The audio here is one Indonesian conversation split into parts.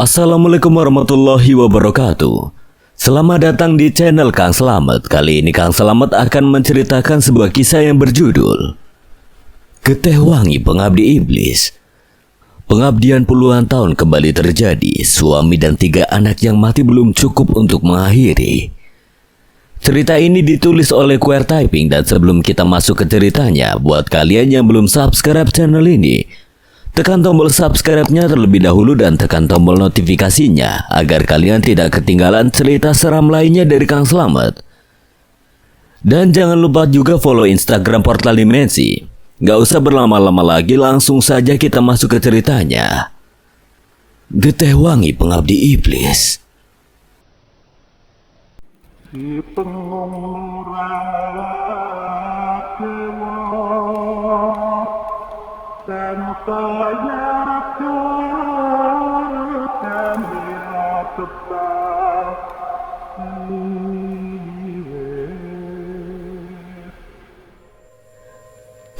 Assalamualaikum warahmatullahi wabarakatuh. Selamat datang di channel Kang Slamet. Kali ini Kang Slamet akan menceritakan sebuah kisah yang berjudul Geteh Wangi Pengabdi Iblis. Pengabdian puluhan tahun kembali terjadi. Suami dan 3 anak yang mati belum cukup untuk mengakhiri. Cerita ini ditulis oleh Queer Typing, dan sebelum kita masuk ke ceritanya, buat kalian yang belum subscribe channel ini, tekan tombol subscribe-nya terlebih dahulu dan tekan tombol notifikasinya agar kalian tidak ketinggalan cerita seram lainnya dari Kang Slamet. Dan jangan lupa juga follow Instagram Portal Dimensi. Gak usah berlama-lama lagi, langsung saja kita masuk ke ceritanya. Geteh Wangi Pengabdi Iblis. Si pengurang dewa dan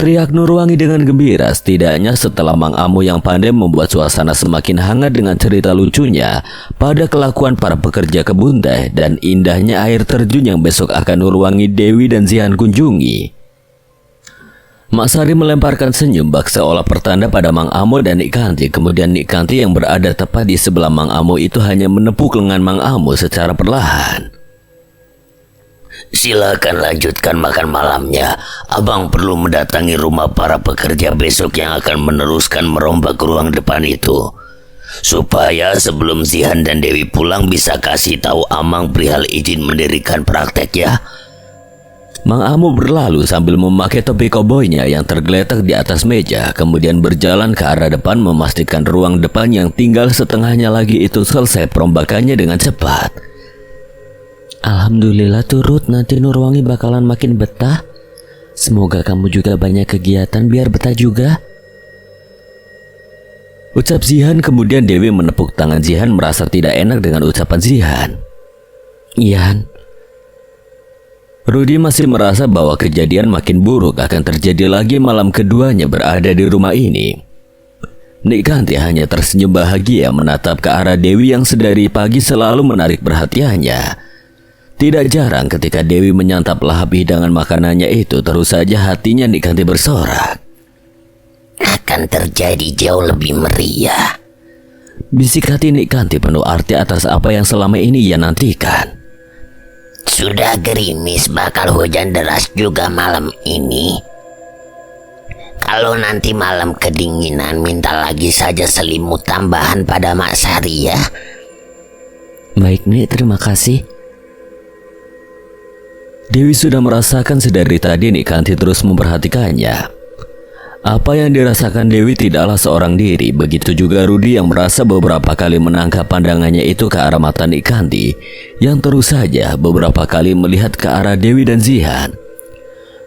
teriak Nurwangi dengan gembira. Setidaknya setelah Mang Amu yang pandai membuat suasana semakin hangat dengan cerita lucunya pada kelakuan para pekerja kebun teh dan indahnya air terjun yang besok akan Nurwangi, Dewi dan Zihan kunjungi. Mak Sari melemparkan senyum bak seolah pertanda pada Mang Amu dan Nik Kanti. Kemudian Nik Kanti yang berada tepat di sebelah Mang Amu itu hanya menepuk lengan Mang Amu secara perlahan. Silakan lanjutkan makan malamnya. Abang perlu mendatangi rumah para pekerja besok yang akan meneruskan merombak ruang depan itu. Supaya sebelum Zihan dan Dewi pulang bisa kasih tahu Amang perihal izin mendirikan praktek ya. Mang Amu berlalu sambil memakai topi koboynya yang tergeletak di atas meja, kemudian berjalan ke arah depan memastikan ruang depan yang tinggal setengahnya lagi itu selesai perombakannya dengan cepat. Alhamdulillah turut, nanti Nurwangi bakalan makin betah. Semoga kamu juga banyak kegiatan biar betah juga, ucap Zihan. Kemudian Dewi menepuk tangan Zihan merasa tidak enak dengan ucapan Zihan. Ian, Rudi masih merasa bahwa kejadian makin buruk akan terjadi lagi malam keduanya berada di rumah ini. Nik Kanti hanya tersenyum bahagia menatap ke arah Dewi yang sedari pagi selalu menarik perhatiannya. Tidak jarang ketika Dewi menyantap lahap hidangan makanannya itu, terus saja hatinya Nik Kanti bersorak. Akan terjadi jauh lebih meriah, bisik hati Nik Kanti penuh arti atas apa yang selama ini ia nantikan. Sudah gerimis bakal hujan deras juga malam ini. Kalau nanti malam kedinginan, minta lagi saja selimut tambahan pada Mak Sari ya. Baik Nik, terima kasih. Dewi sudah merasakan sedari tadi Nik Kanti terus memperhatikannya. Apa yang dirasakan Dewi tidaklah seorang diri. Begitu juga Rudi yang merasa beberapa kali menangkap pandangannya itu ke arah mata Nik Kanti, yang terus saja beberapa kali melihat ke arah Dewi dan Zihan,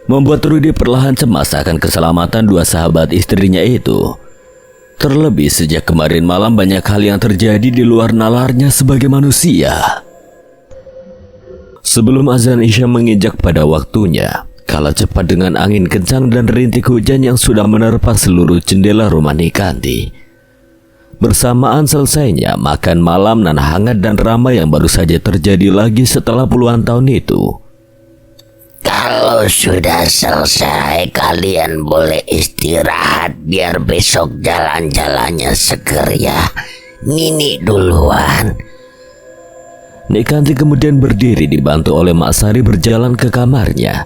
membuat Rudi perlahan cemas akan keselamatan 2 sahabat istrinya itu. Terlebih sejak kemarin malam banyak hal yang terjadi di luar nalarnya sebagai manusia. Sebelum azan Isya menginjak pada waktunya, kala cepat dengan angin kencang dan rintik hujan yang sudah menerpa seluruh jendela rumah Nik Kanti. Bersamaan selesainya makan malam nan hangat dan ramai yang baru saja terjadi lagi setelah puluhan tahun itu. Kalau sudah selesai, kalian boleh istirahat biar besok jalan-jalannya seger ya. Nini duluan. Nik Kanti kemudian berdiri dibantu oleh Mak Sari berjalan ke kamarnya.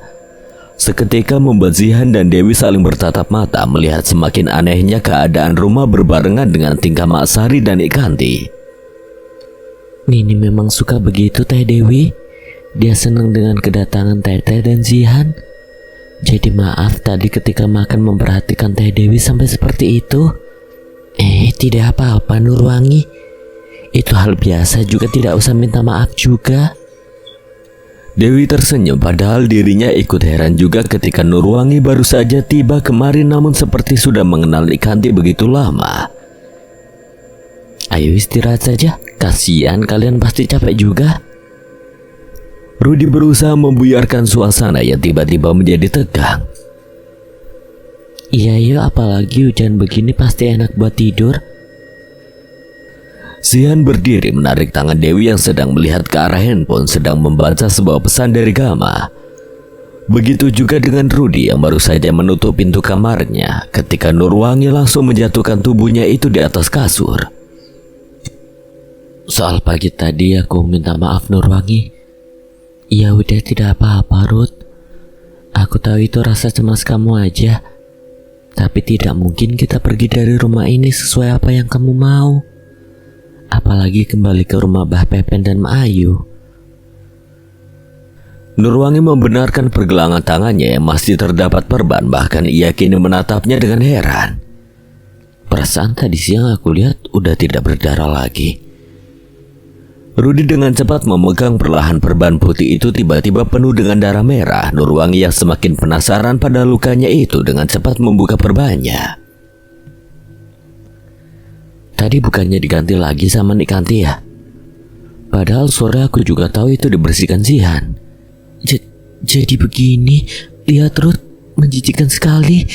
Seketika membuat Zihan dan Dewi saling bertatap mata melihat semakin anehnya keadaan rumah berbarengan dengan tingkah Mak Sari dan Nik Kanti. Nini memang suka begitu Teh Dewi. Dia senang dengan kedatangan Teteh dan Zihan. Jadi maaf tadi ketika makan memperhatikan Teh Dewi sampai seperti itu. Tidak apa-apa Nurwangi. Itu hal biasa juga, tidak usah minta maaf juga. Dewi tersenyum padahal dirinya ikut heran juga ketika Nurwangi baru saja tiba kemari namun seperti sudah mengenal Nik Kanti begitu lama. Ayo istirahat saja, kasihan kalian pasti capek juga. Rudi berusaha membuyarkan suasana yang tiba-tiba menjadi tegang. Iya, apalagi hujan begini pasti enak buat tidur. Zihan berdiri menarik tangan Dewi yang sedang melihat ke arah handphone sedang membaca sebuah pesan dari Gama. Begitu juga dengan Rudy yang baru saja menutup pintu kamarnya ketika Nurwangi langsung menjatuhkan tubuhnya itu di atas kasur. Soal pagi tadi aku minta maaf Nurwangi. Ya udah, tidak apa-apa Ruth. Aku tahu itu rasa cemas kamu aja. Tapi tidak mungkin kita pergi dari rumah ini sesuai apa yang kamu mau. Apalagi kembali ke rumah Mbah Pepen dan Mak Ayu. Nurwangi membenarkan pergelangan tangannya yang masih terdapat perban, bahkan ia kini menatapnya dengan heran. Perasaan tadi siang aku lihat udah tidak berdarah lagi. Rudy dengan cepat memegang perlahan perban putih itu tiba-tiba penuh dengan darah merah. Nurwangi yang semakin penasaran pada lukanya itu dengan cepat membuka perbannya. Tadi bukannya diganti lagi sama Nik Kanti ya? Padahal sore aku juga tahu itu dibersihkan Zihan. Jadi begini, lihat Ruth, menjijikan sekali.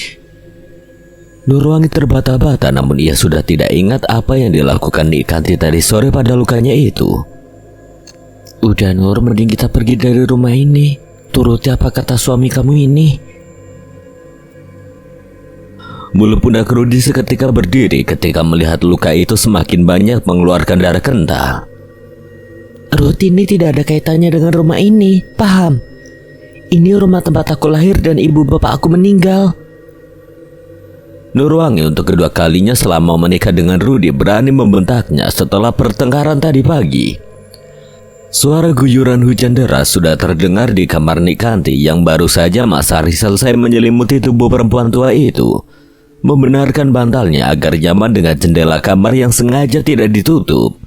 Nurwangi terbata-bata, namun ia sudah tidak ingat apa yang dilakukan Nik Kanti tadi sore pada lukanya itu. Udah Nur, mending kita pergi dari rumah ini. Turuti apa kata suami kamu ini. Bulu pundak Rudy seketika berdiri ketika melihat luka itu semakin banyak mengeluarkan darah kental. Ruth, ini tidak ada kaitannya dengan rumah ini, paham? Ini rumah tempat aku lahir dan ibu bapak aku meninggal. Nurwangi untuk kedua kalinya selama menikah dengan Rudy berani membentaknya setelah pertengkaran tadi pagi. Suara guyuran hujan deras sudah terdengar di kamar Nik Kanti yang baru saja Mas Sari selesai menyelimuti tubuh perempuan tua itu, membenarkan bantalnya agar nyaman dengan jendela kamar yang sengaja tidak ditutup.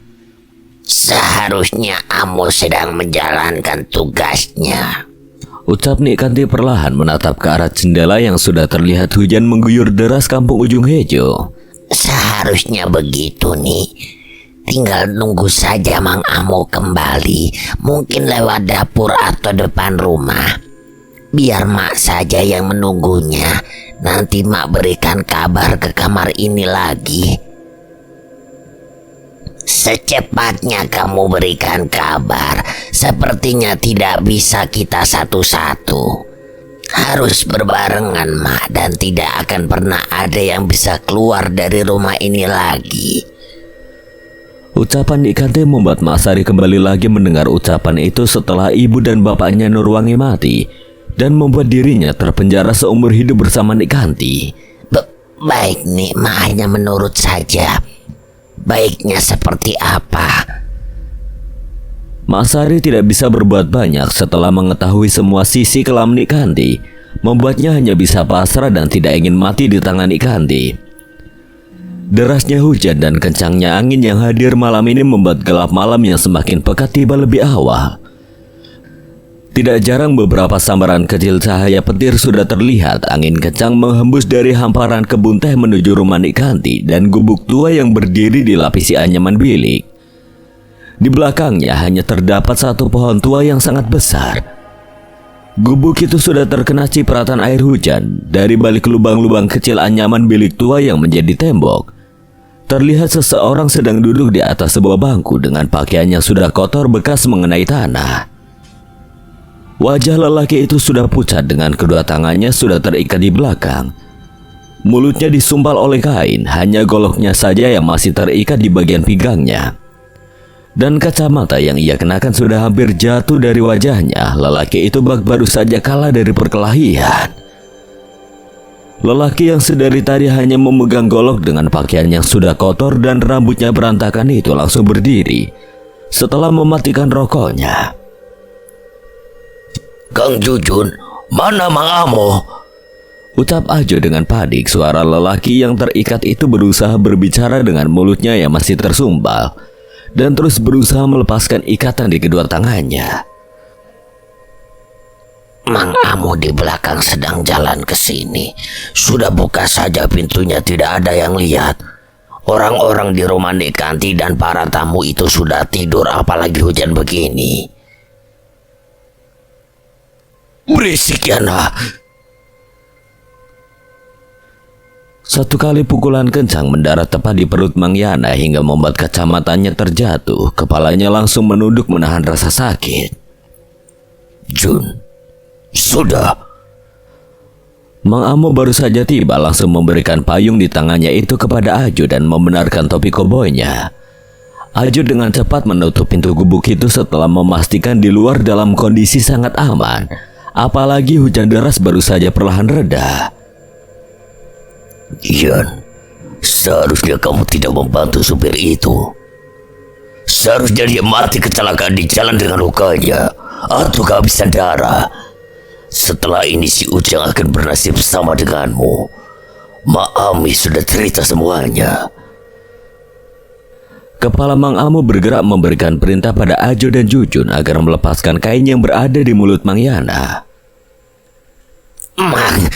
Seharusnya Amo sedang menjalankan tugasnya, ucap Nik Kanti perlahan menatap ke arah jendela yang sudah terlihat hujan mengguyur deras kampung ujung Hejo. Seharusnya begitu nih. Tinggal nunggu saja Mang Amo kembali, mungkin lewat dapur atau depan rumah. Biar Mak saja yang menunggunya. Nanti Mak berikan kabar ke kamar ini lagi. Secepatnya kamu berikan kabar. Sepertinya tidak bisa kita satu-satu. Harus berbarengan Mak, dan tidak akan pernah ada yang bisa keluar dari rumah ini lagi. Ucapan Nik Kanti membuat Mas Sari kembali lagi mendengar ucapan itu setelah ibu dan bapaknya Nurwangi mati dan membuat dirinya terpenjara seumur hidup bersama Nik Kanti. Baik nih, Mak hanya menurut saja. Baiknya seperti apa? Mas Sari tidak bisa berbuat banyak setelah mengetahui semua sisi kelam Nik Kanti, membuatnya hanya bisa pasrah dan tidak ingin mati di tangan Nik Kanti. Derasnya hujan dan kencangnya angin yang hadir malam ini membuat gelap malam yang semakin pekat tiba lebih awal. Tidak jarang beberapa sambaran kecil cahaya petir sudah terlihat. Angin kencang menghembus dari hamparan kebun teh menuju rumah Nik Kanti dan gubuk tua yang berdiri dilapisi anyaman bilik. Di belakangnya hanya terdapat satu pohon tua yang sangat besar. Gubuk itu sudah terkena cipratan air hujan dari balik lubang-lubang kecil anyaman bilik tua yang menjadi tembok. Terlihat seseorang sedang duduk di atas sebuah bangku dengan pakaiannya sudah kotor bekas mengenai tanah. Wajah lelaki itu sudah pucat dengan kedua tangannya sudah terikat di belakang. Mulutnya disumpal oleh kain, hanya goloknya saja yang masih terikat di bagian pinggangnya. Dan kacamata yang ia kenakan sudah hampir jatuh dari wajahnya. Lelaki itu baru saja kalah dari perkelahian. Lelaki yang sedari tadi hanya memegang golok dengan pakaian yang sudah kotor dan rambutnya berantakan itu langsung berdiri setelah mematikan rokoknya. Kang Jujun, mana Mang Amo? Ucap Ajo dengan panik. Suara lelaki yang terikat itu berusaha berbicara dengan mulutnya yang masih tersumpal dan terus berusaha melepaskan ikatan di kedua tangannya. Mang Amo di belakang sedang jalan ke sini. Sudah buka saja pintunya, tidak ada yang lihat. Orang-orang di rumah Nik Kanti dan para tamu itu sudah tidur, apalagi hujan begini. Berisik ya nak. Satu kali pukulan kencang mendarat tepat di perut Mang Yana hingga membuat kacamatanya terjatuh. Kepalanya langsung menunduk menahan rasa sakit. Jun, sudah. Mang Amo baru saja tiba langsung memberikan payung di tangannya itu kepada Ajo dan membenarkan topi koboynya. Ajo dengan cepat menutup pintu gubuk itu setelah memastikan di luar dalam kondisi sangat aman. Apalagi hujan deras baru saja perlahan reda. Ian, seharusnya kamu tidak membantu supir itu. Seharusnya dia mati kecelakaan di jalan dengan lukanya atau kehabisan darah. Setelah ini si Ujang akan bernasib sama denganmu. Maami sudah cerita semuanya. Kepala Mang Amo bergerak memberikan perintah pada Ajo dan Jujun agar melepaskan kain yang berada di mulut Mang Yana. Mang,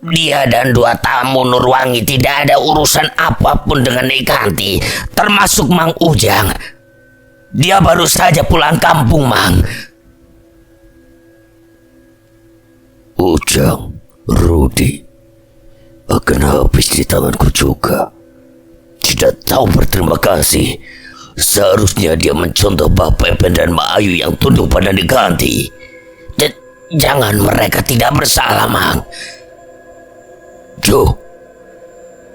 dia dan 2 tamu Nurwangi tidak ada urusan apapun dengan Nekanti, termasuk Mang Ujang. Dia baru saja pulang kampung, Mang. Ujang, Rudi akan habis di tanganku juga. Tidak tahu berterima kasih. Seharusnya dia mencontoh Bapak Epen dan Mak Ayu yang tunduk pada Nekanti. Jangan, mereka tidak bersalah, Mang. Jo.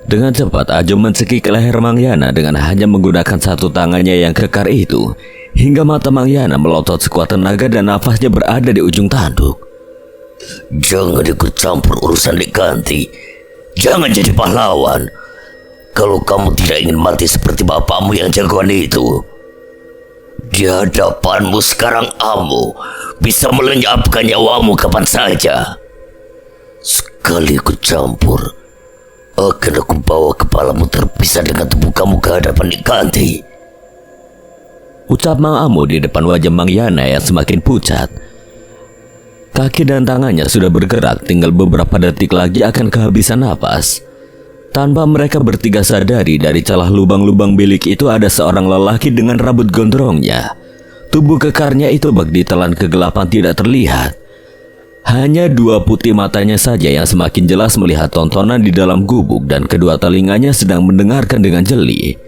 Dengan cepat Ajo mencekik leher Mang Yana dengan hanya menggunakan satu tangannya yang kekar itu, hingga mata Mang Yana melotot sekuat tenaga dan nafasnya berada di ujung tanduk. Jangan ikut campur urusan Nekanti. Jangan jadi pahlawan. Kalau kamu tidak ingin mati seperti bapakmu yang jagoan itu. Di hadapanmu sekarang Amo bisa melenyapkan nyawamu kapan saja. Sekali ikut campur, akan aku bawa kepalamu terpisah dengan tubuh kamu ke hadapan Nekanti. Ucap Mang Amo di depan wajah Mang Yana yang semakin pucat. Kaki dan tangannya sudah bergerak, tinggal beberapa detik lagi akan kehabisan napas. Tanpa mereka bertiga sadari, dari celah lubang-lubang bilik itu ada seorang lelaki dengan rambut gondrongnya. Tubuh kekarnya itu bak ditelan kegelapan tidak terlihat. Hanya 2 putih matanya saja yang semakin jelas melihat tontonan di dalam gubuk dan kedua telinganya sedang mendengarkan dengan jeli.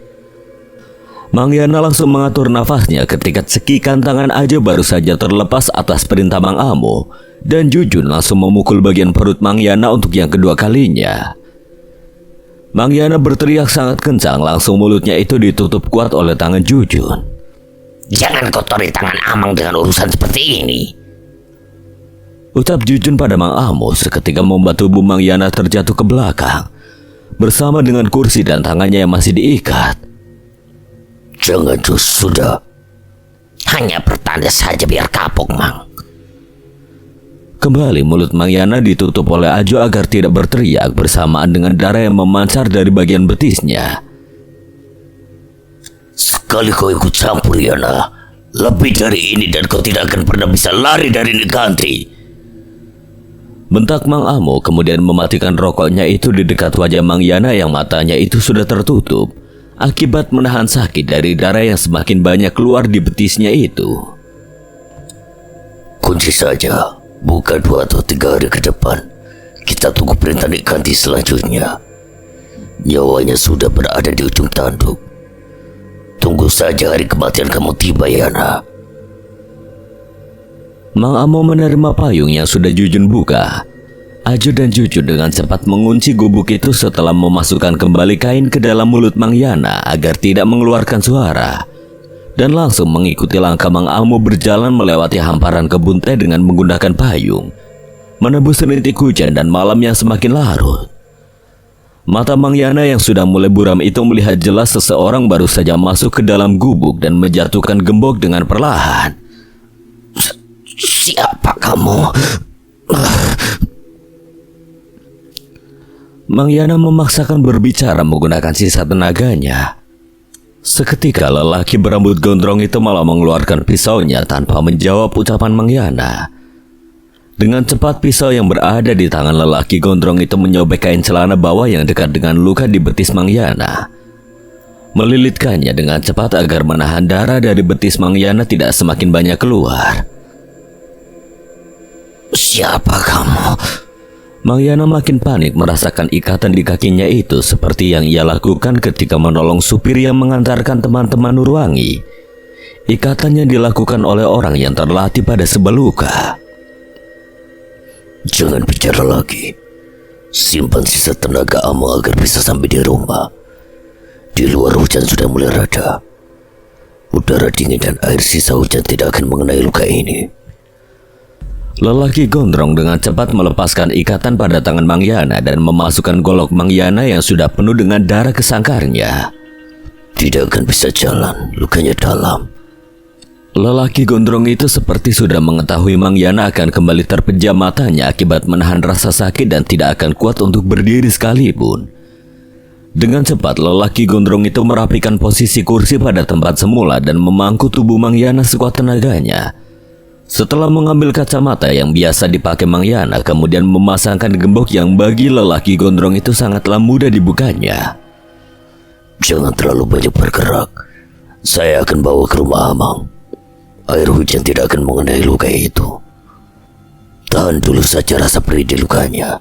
Mang Yana langsung mengatur nafasnya ketika cekikan tangan Ajo baru saja terlepas atas perintah Mang Amo, dan Jujun langsung memukul bagian perut Mang Yana untuk yang kedua kalinya. Mang Yana berteriak sangat kencang, langsung mulutnya itu ditutup kuat oleh tangan Jujun. Jangan kotori tangan Amang dengan urusan seperti ini. Ucap Jujun pada Mang Amo seketika membuat tubuh Mang Yana terjatuh ke belakang, bersama dengan kursi dan tangannya yang masih diikat. Jangan, Jus, sudah. Hanya pertanda saja biar kapok, Mang. Kembali mulut Mang Yana ditutup oleh Ajo agar tidak berteriak, bersamaan dengan darah yang memancar dari bagian betisnya. Sekali kau ikut campur, Yana, lebih dari ini dan kau tidak akan pernah bisa lari dari Nekanti. Bentak Mang Amo kemudian mematikan rokoknya itu di dekat wajah Mang Yana yang matanya itu sudah tertutup akibat menahan sakit dari darah yang semakin banyak keluar di betisnya itu. Kunci saja, buka 2 atau 3 hari ke depan. Kita tunggu perintah Nekanti selanjutnya. Nyawanya sudah berada di ujung tanduk. Tunggu saja hari kematian kamu tiba, Yana. Mang Amo menerima payung yang sudah Jujun buka. Ajo dan Jujun dengan cepat mengunci gubuk itu setelah memasukkan kembali kain ke dalam mulut Mang Yana agar tidak mengeluarkan suara, dan langsung mengikuti langkah Mang Amo berjalan melewati hamparan kebun teh dengan menggunakan payung, menembus rintik hujan dan malam yang semakin larut. Mata Mang Yana yang sudah mulai buram itu melihat jelas seseorang baru saja masuk ke dalam gubuk dan menjatuhkan gembok dengan perlahan. Siapa kamu? Mang Yana memaksakan berbicara menggunakan sisa tenaganya. Seketika lelaki berambut gondrong itu malah mengeluarkan pisaunya tanpa menjawab ucapan Mang Yana. Dengan cepat pisau yang berada di tangan lelaki gondrong itu menyobek kain celana bawah yang dekat dengan luka di betis Mang Yana, melilitkannya dengan cepat agar menahan darah dari betis Mang Yana tidak semakin banyak keluar. Siapa kamu? Mang Yana makin panik merasakan ikatan di kakinya itu seperti yang ia lakukan ketika menolong supir yang mengantarkan teman-teman Nurwangi. Ikatannya dilakukan oleh orang yang terlatih pada sebuah luka. Jangan bicara lagi. Simpan sisa tenaga Amo agar bisa sampai di rumah. Di luar hujan sudah mulai reda. Udara dingin dan air sisa hujan tidak akan mengenai luka ini. Lelaki gondrong dengan cepat melepaskan ikatan pada tangan Mang Yana dan memasukkan golok Mang Yana yang sudah penuh dengan darah ke sangkarnya. Tidak akan bisa jalan, lukanya dalam. Lelaki gondrong itu seperti sudah mengetahui Mang Yana akan kembali terpejam matanya akibat menahan rasa sakit dan tidak akan kuat untuk berdiri sekalipun. Dengan cepat lelaki gondrong itu merapikan posisi kursi pada tempat semula dan memangku tubuh Mang Yana sekuat tenaganya. Setelah mengambil kacamata yang biasa dipakai Mang Yana, kemudian memasangkan gembok yang bagi lelaki gondrong itu sangatlah mudah dibukanya. Jangan terlalu banyak bergerak. Saya akan bawa ke rumah Amang. Air hujan tidak akan mengenai luka itu. Tahan dulu saja rasa perih di lukanya.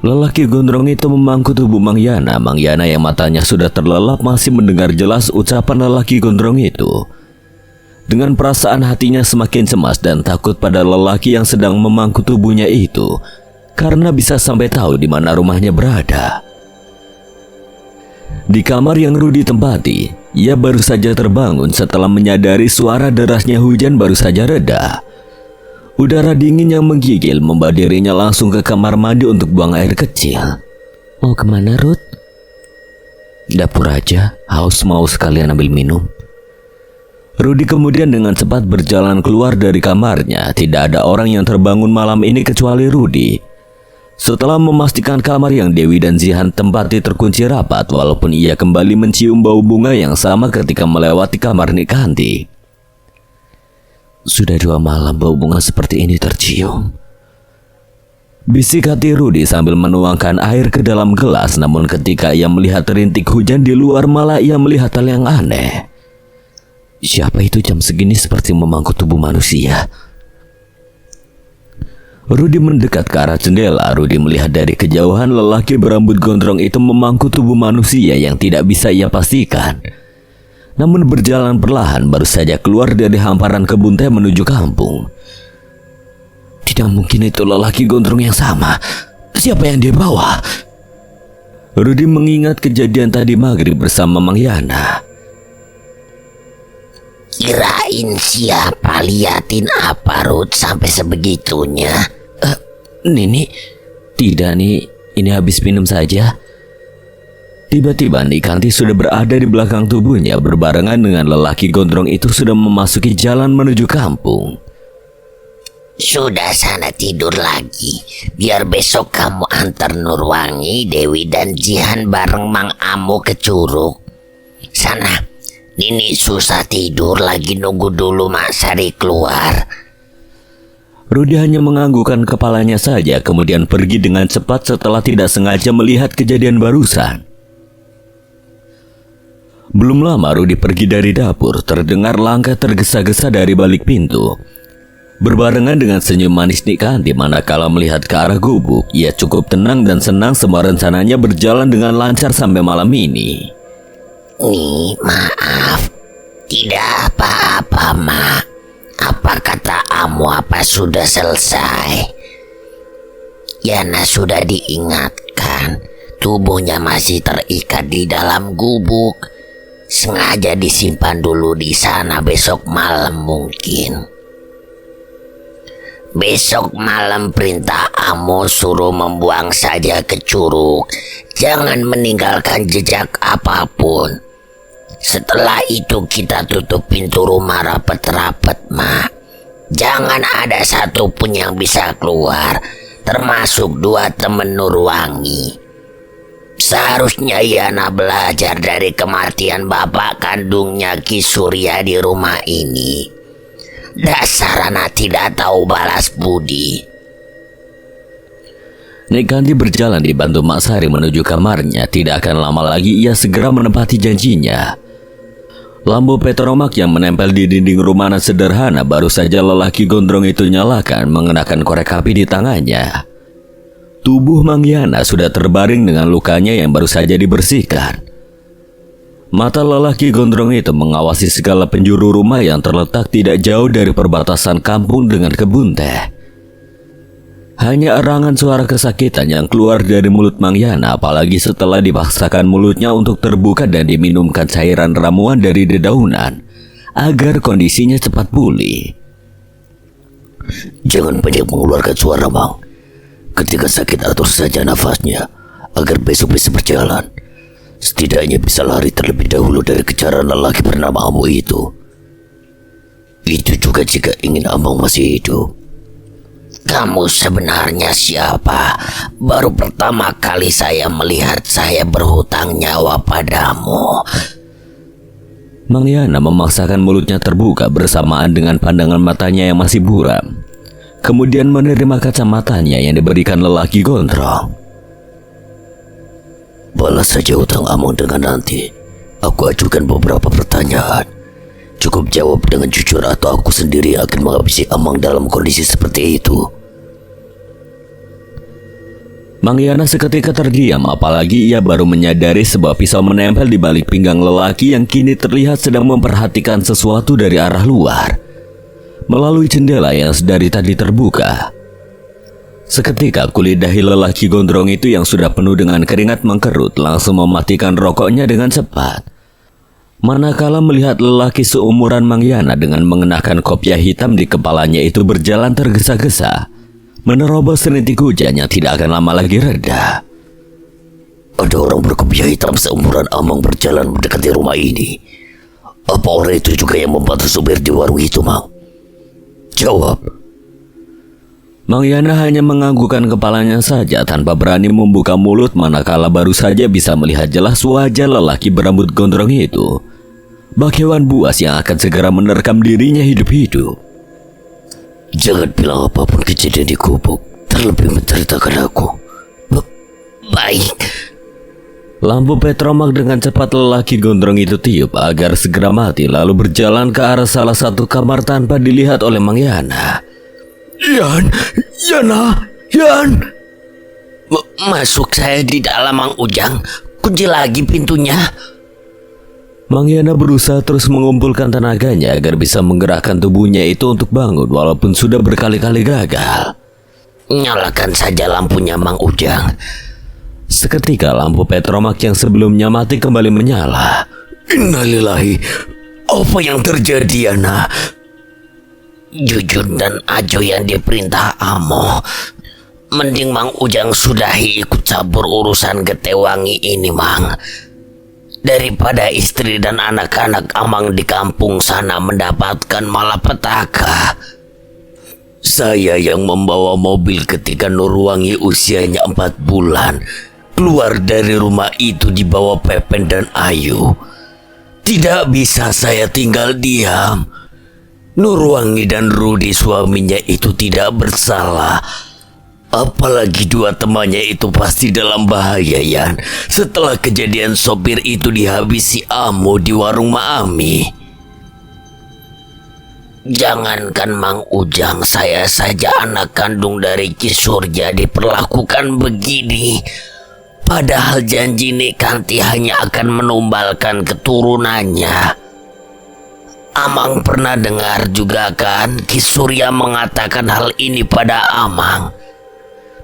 Lelaki gondrong itu memangku tubuh Mang Yana. Mang Yana yang matanya sudah terlelap masih mendengar jelas ucapan lelaki gondrong itu. Dengan perasaan hatinya semakin cemas dan takut pada lelaki yang sedang memangku tubuhnya itu, karena bisa sampai tahu di mana rumahnya berada. Di kamar yang Rudi tempati, ia baru saja terbangun setelah menyadari suara derasnya hujan baru saja reda. Udara dingin yang menggigil membawa dirinya langsung ke kamar mandi untuk buang air kecil. Mau kemana, Ruth? Dapur aja, haus mau sekalian ambil minum. Rudi kemudian dengan cepat berjalan keluar dari kamarnya. Tidak ada orang yang terbangun malam ini kecuali Rudi. Setelah memastikan kamar yang Dewi dan Zihan tempati terkunci rapat, walaupun ia kembali mencium bau bunga yang sama ketika melewati kamar Nikanti. Sudah 2 malam bau bunga seperti ini tercium. Bisik hati Rudi sambil menuangkan air ke dalam gelas. Namun ketika ia melihat rintik hujan di luar, malah ia melihat hal yang aneh. Siapa itu jam segini seperti memangku tubuh manusia? Rudi mendekat ke arah jendela. Rudi melihat dari kejauhan lelaki berambut gondrong itu memangku tubuh manusia yang tidak bisa ia pastikan. Namun berjalan perlahan baru saja keluar dari hamparan kebun teh menuju kampung. Tidak mungkin itu lelaki gondrong yang sama. Siapa yang dia bawa? Rudi mengingat kejadian tadi maghrib bersama Mang Yana. Kirain siapa, liatin apa Ruth sampai sebegitunya? Nini, tidak nih, ini habis minum saja. Tiba-tiba Nikanti sudah berada di belakang tubuhnya berbarengan dengan lelaki gondrong itu sudah memasuki jalan menuju kampung. Sudah sana tidur lagi. Biar besok kamu antar Nurwangi, Dewi dan Jihan bareng Mang Amo ke Curug. Sana. Nini susah tidur lagi nunggu dulu Mak Sari keluar. Rudi hanya menganggukkan kepalanya saja kemudian pergi dengan cepat setelah tidak sengaja melihat kejadian barusan. Belum lama Rudi pergi dari dapur, terdengar langkah tergesa-gesa dari balik pintu. Berbarengan dengan senyum manis Nikanti manakala melihat ke arah gubuk, ia cukup tenang dan senang semua rencananya berjalan dengan lancar sampai malam ini. Nih, maaf. Tidak apa-apa, Mak. Apa kata Amo apa sudah selesai? Yana sudah diingatkan. Tubuhnya masih terikat di dalam gubuk. Sengaja disimpan dulu di sana besok malam mungkin. Besok malam perintah Amo suruh membuang saja ke curug. Jangan meninggalkan jejak apapun. Setelah itu kita tutup pintu rumah rapet-rapet, Mak. Jangan ada satupun yang bisa keluar, termasuk 2 temen Nurwangi. Seharusnya Yana belajar dari kematian bapak kandungnya Ki Surya di rumah ini. Dasar anak tidak tahu balas budi. Nikanti berjalan dibantu Mak Sari menuju kamarnya. Tidak akan lama lagi ia segera menepati janjinya. Lampu petromak yang menempel di dinding rumahan sederhana baru saja lelaki gondrong itu nyalakan mengenakan korek api di tangannya. Tubuh Mang Yana sudah terbaring dengan lukanya yang baru saja dibersihkan. Mata lelaki gondrong itu mengawasi segala penjuru rumah yang terletak tidak jauh dari perbatasan kampung dengan kebun teh. Hanya erangan suara kesakitan yang keluar dari mulut Mang Yana, apalagi setelah dipaksakan mulutnya untuk terbuka dan diminumkan cairan ramuan dari dedaunan agar kondisinya cepat pulih. Jangan banyak mengeluarkan suara, Mang. Ketika sakit atur saja nafasnya agar besok bisa berjalan. Setidaknya bisa lari terlebih dahulu dari kejaran lelaki bernama Amu itu. Itu juga jika ingin Amang masih hidup. Kamu sebenarnya siapa? Baru pertama kali saya melihat saya berhutang nyawa padamu. Mang Yana memaksakan mulutnya terbuka bersamaan dengan pandangan matanya yang masih buram. Kemudian menerima kacamatanya yang diberikan lelaki gondrong. Balas saja hutang Amang dengan nanti. Aku ajukan beberapa pertanyaan. Cukup jawab dengan jujur atau aku sendiri akan menghabisi Amang dalam kondisi seperti itu. Mang Yana seketika terdiam, apalagi ia baru menyadari sebuah pisau menempel di balik pinggang lelaki yang kini terlihat sedang memperhatikan sesuatu dari arah luar melalui jendela yang sedari tadi terbuka. Seketika kulit dahi lelaki gondrong itu yang sudah penuh dengan keringat mengkerut langsung mematikan rokoknya dengan cepat. Manakala melihat lelaki seumuran Mang Yana dengan mengenakan kopiah hitam di kepalanya itu berjalan tergesa-gesa, menerobos rintik hujan yang tidak akan lama lagi reda. Ada orang berkopiah hitam seumuran Amang berjalan mendekati rumah ini. Apa orang itu juga yang membantu supir di warung itu, Mang? Jawab. Mang Yana hanya menganggukkan kepalanya saja tanpa berani membuka mulut manakala baru saja bisa melihat jelas wajah lelaki berambut gondrong itu, bagaikan buas yang akan segera menerkam dirinya hidup-hidup. Jangan bilang apapun kejadian di gubuk, terlebih menceritakan aku. Baik. Lampu petromak dengan cepat lelaki gondrong itu tiup agar segera mati lalu berjalan ke arah salah satu kamar tanpa dilihat oleh Mang Yana. Yan. Masuk saya di dalam, Mang Ujang. Kunci lagi pintunya. Mang Yana berusaha terus mengumpulkan tenaganya agar bisa menggerakkan tubuhnya itu untuk bangun walaupun sudah berkali-kali gagal. Nyalakan saja lampunya, Mang Ujang. Seketika lampu petromak yang sebelumnya mati kembali menyala. Innalillahi. Apa yang terjadi, Yana? Jujur dan ajo yang diperintah Amo. Mending Mang Ujang sudahi ikut campur urusan Getewangi ini, Mang. Daripada istri dan anak-anak Amang di kampung sana mendapatkan malapetaka. Saya yang membawa mobil ketika Nurwangi usianya 4 bulan keluar dari rumah itu dibawa Pepen dan Ayu. Tidak bisa saya tinggal diam. Nurwangi dan Rudi suaminya itu tidak bersalah. Apalagi dua temannya itu pasti dalam bahaya, Yan. Setelah kejadian sopir itu dihabisi Amo di warung Maami. Jangankan Mang Ujang, saya saja anak kandung dari Ki Surya diperlakukan begini. Padahal janji Nikanti hanya akan menumbalkan keturunannya. Amang pernah dengar juga kan Ki Surya mengatakan hal ini pada Amang.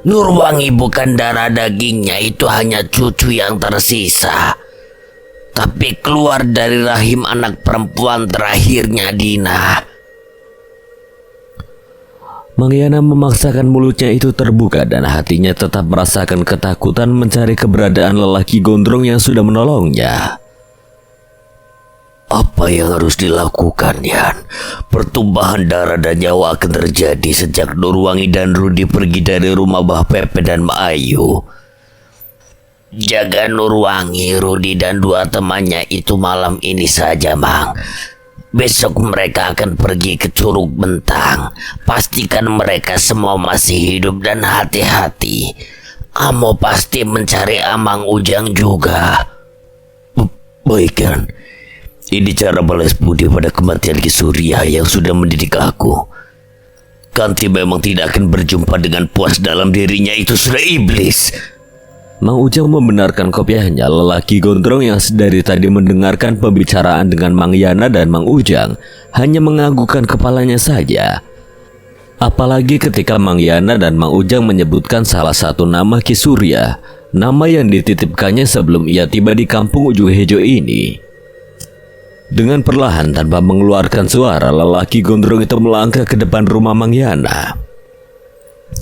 Nurwangi bukan darah dagingnya, itu hanya cucu yang tersisa. Tapi keluar dari rahim anak perempuan terakhirnya, Dina. Mang Yana memaksakan mulutnya itu terbuka dan hatinya tetap merasakan ketakutan mencari keberadaan lelaki gondrong yang sudah menolongnya. Apa yang harus dilakukan, Yan? Pertumpahan darah dan nyawa akan terjadi sejak Nurwangi dan Rudi pergi dari rumah Mbah Pepe dan Mbak Ayu. Jaga Nurwangi, Rudi dan dua temannya itu malam ini saja, Mang. Besok mereka akan pergi ke Curug Bentang. Pastikan mereka semua masih hidup dan hati-hati. Amo pasti mencari Amang Ujang juga. Baik, Yan. Ini cara balas budi pada kematian Ki Surya yang sudah mendidik aku. Kanti memang tidak akan berjumpa dengan puas dalam dirinya, itu sudah iblis. Mang Ujang membenarkan kopiahnya. Lelaki gondrong yang dari tadi mendengarkan pembicaraan dengan Mang Yana dan Mang Ujang hanya menganggukkan kepalanya saja. Apalagi ketika Mang Yana dan Mang Ujang menyebutkan salah satu nama Ki Surya, nama yang dititipkannya sebelum ia tiba di kampung Ujung Hejo ini. Dengan perlahan tanpa mengeluarkan suara, lelaki gondrong itu melangkah ke depan rumah Mang Yana.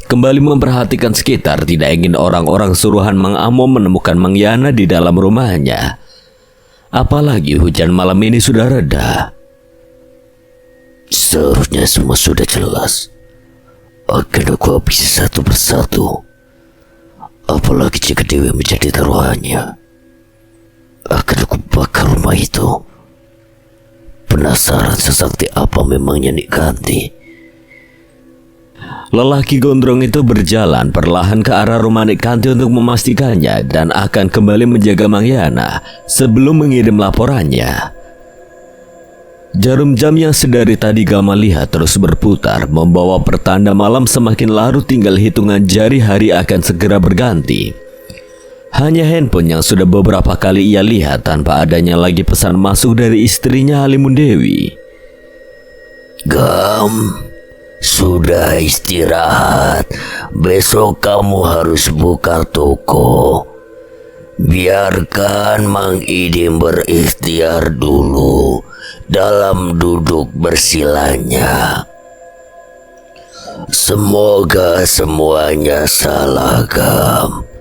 Kembali memperhatikan sekitar, tidak ingin orang-orang suruhan Mang Amo menemukan Mang Yana di dalam rumahnya. Apalagi hujan malam ini sudah reda. Seharusnya semua sudah jelas. Akan aku habisi satu persatu. Apalagi jika Dewi menjadi taruhannya. Akan aku bakar rumah itu. Penasaran sesakti apa memangnya Nik Kanti. Lelaki gondrong itu berjalan perlahan ke arah rumah Nik Kanti untuk memastikannya dan akan kembali menjaga Mang Yana sebelum mengirim laporannya. Jarum jam yang sedari tadi Gama lihat terus berputar, membawa pertanda malam semakin larut, tinggal hitungan jari hari akan segera berganti. Hanya handphone yang sudah beberapa kali ia lihat tanpa adanya lagi pesan masuk dari istrinya Halimun Dewi. Gam, sudah istirahat. Besok kamu harus buka toko. Biarkan Mang Idim berikhtiar dulu dalam duduk bersilanya. Semoga semuanya salah, Gam.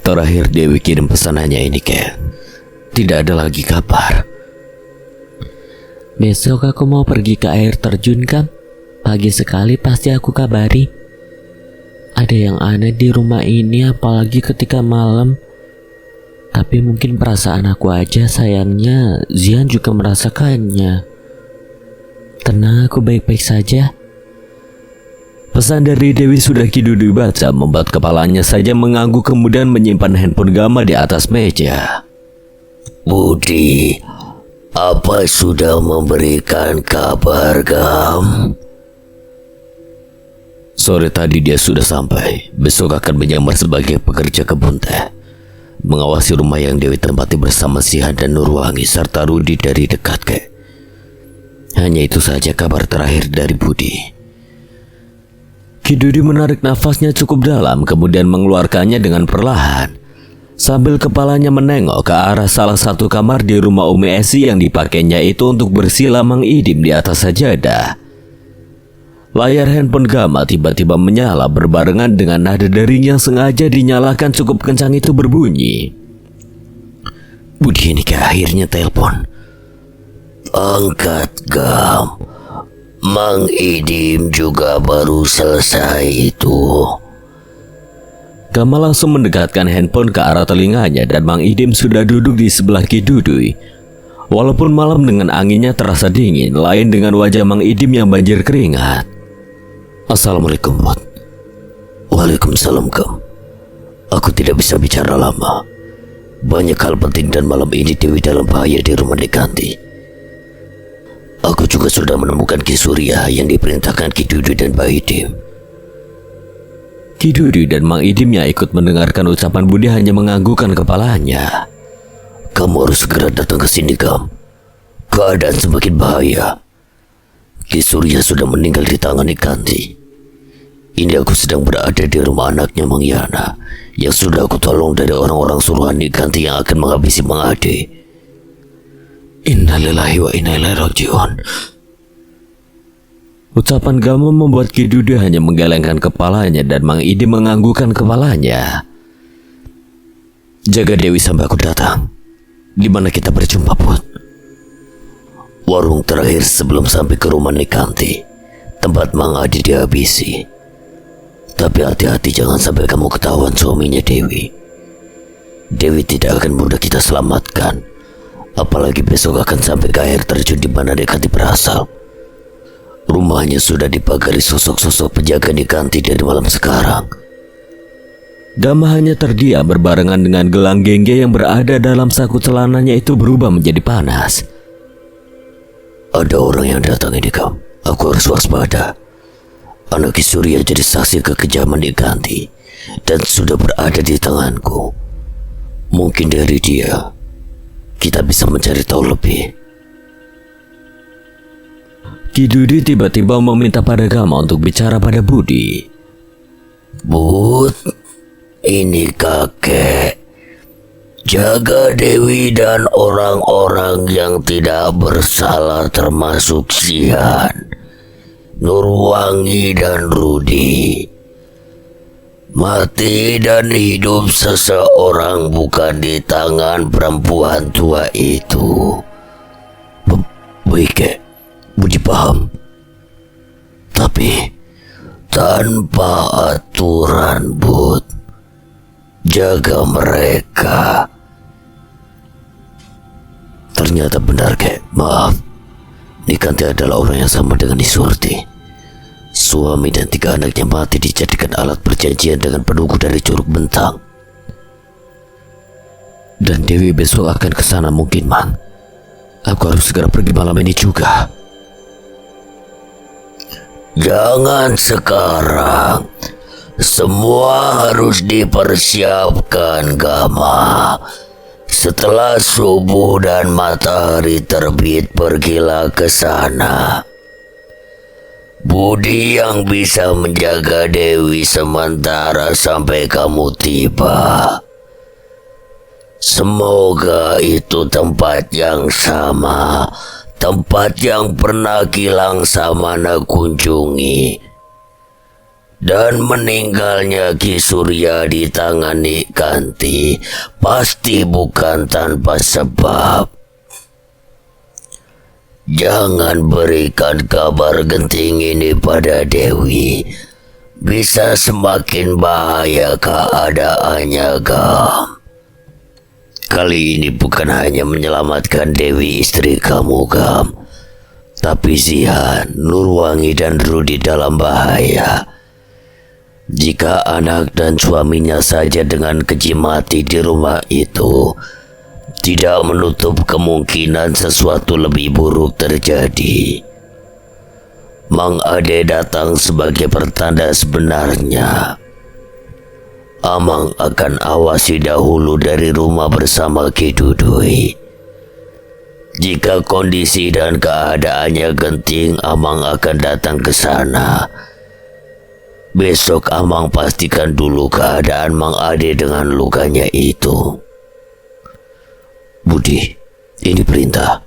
Terakhir Dewi kirim pesanannya ini, Ken. Tidak ada lagi kabar. Besok aku mau pergi ke air terjun, Kam. Pagi sekali pasti aku kabari. Ada yang aneh di rumah ini, apalagi ketika malam. Tapi mungkin perasaan aku aja, sayangnya Zian juga merasakannya. Tenang, aku baik-baik saja. Pesan dari Dewi sudah Ki Dudu baca, membuat kepalanya saja mengangguk, kemudian menyimpan handphone Gama di atas meja. Budi, apa sudah memberikan kabar, Gam? Sore tadi dia sudah sampai. Besok akan menyamar sebagai pekerja kebun teh, mengawasi rumah yang Dewi tempati bersama Sihan dan Nurwangi serta Rudi dari dekat, Kek. Hanya itu saja kabar terakhir dari Budi. Ki Dudi menarik nafasnya cukup dalam, kemudian mengeluarkannya dengan perlahan, sambil kepalanya menengok ke arah salah satu kamar di rumah Umi Esi yang dipakainya itu untuk bersila Mang Idim di atas sajadah. Layar handphone Gama tiba-tiba menyala berbarengan dengan nada dering yang sengaja dinyalakan cukup kencang itu berbunyi. Budi ini ke akhirnya telepon. Angkat, Gam. Mang Idim juga baru selesai itu. Gama langsung mendekatkan handphone ke arah telinganya dan Mang Idim sudah duduk di sebelah Ki Dudui. Walaupun malam dengan anginnya terasa dingin, lain dengan wajah Mang Idim yang banjir keringat. Assalamualaikum, Bud. Waalaikumsalam, Gam. Aku tidak bisa bicara lama. Banyak hal penting dan malam ini Dewi dalam bahaya di rumah Nik Kanti. Aku juga sudah menemukan Ki Surya yang diperintahkan Ki Dudu dan Pak Idim. Ki Dudu dan Mang Idim yang ikut mendengarkan ucapan Budi hanya menganggukkan kepalanya. Kamu harus segera datang ke sini, Gam. Keadaan semakin bahaya. Ki Surya sudah meninggal di tangan Nik Kanti. Ini aku sedang berada di rumah anaknya Mang Yana yang sudah aku tolong dari orang-orang suruhan Nik Kanti yang akan menghabisi Mang Ade. Innalillahi wa inna ilaihi raji'un. Ucapan Gama membuat Ki Dudu hanya menggelengkan kepalanya dan Mang Idim menganggukkan kepalanya. Jaga Dewi sampai aku datang. Di mana kita berjumpa, Put? Warung terakhir sebelum sampai ke rumah Nik Kanti, tempat Mang Adi dihabisi. Tapi hati-hati jangan sampai kamu ketahuan suaminya Dewi. Dewi tidak akan mudah kita selamatkan. Apalagi besok akan sampai ke air terjun di mana Nik Kanti berasal. Rumahnya sudah dipagari sosok-sosok penjaga Nik Kanti dari malam sekarang. Gama hanya terdiam berbarengan dengan gelang gengge yang berada dalam saku celananya itu berubah menjadi panas. Ada orang yang datang ini, Gam. Aku harus waspada. Anak Ki Surya jadi saksi kekejaman Iganti dan sudah berada di tanganku. Mungkin dari dia kita bisa mencari tahu lebih. Ki Dudi tiba-tiba meminta pada Gama untuk bicara pada Budi. Bud, ini kakek. Jaga Dewi dan orang-orang yang tidak bersalah termasuk Zihan, Nurwangi dan Rudi. Mati dan hidup seseorang bukan di tangan perempuan tua itu. Baik, Kek. Budi paham. Tapi tanpa aturan, Bud. Jaga mereka. Ternyata benar, Kek. Maaf. Nikanti adalah orang yang sama dengan Isurti. Suami dan 3 anaknya mati dijadikan alat perjanjian dengan penunggu dari Curug Bentang. Dan Dewi besok akan ke sana mungkin, Mang. Aku harus segera pergi malam ini juga. Jangan sekarang. Semua harus dipersiapkan, Gama. Setelah subuh dan matahari terbit, pergilah ke sana. Budi yang bisa menjaga Dewi sementara sampai kamu tiba. Semoga itu tempat yang sama, tempat yang pernah Kilang Samana kunjungi. Dan meninggalnya Ki Surya di tangan Nikanti pasti bukan tanpa sebab. Jangan berikan kabar genting ini pada Dewi. Bisa semakin bahaya keadaannya, Gam. Kali ini bukan hanya menyelamatkan Dewi istri kamu, Gam, tapi Zihan, Nurwangi dan Rudi dalam bahaya. Jika anak dan suaminya saja dengan keji mati di rumah itu, tidak menutup kemungkinan sesuatu lebih buruk terjadi. Mang Ade datang sebagai pertanda sebenarnya. Amang akan awasi dahulu dari rumah bersama Ki Dudui. Jika kondisi dan keadaannya genting, Amang akan datang ke sana. Besok Amang pastikan dulu keadaan Mang Ade dengan lukanya itu. Budi, ini perintah.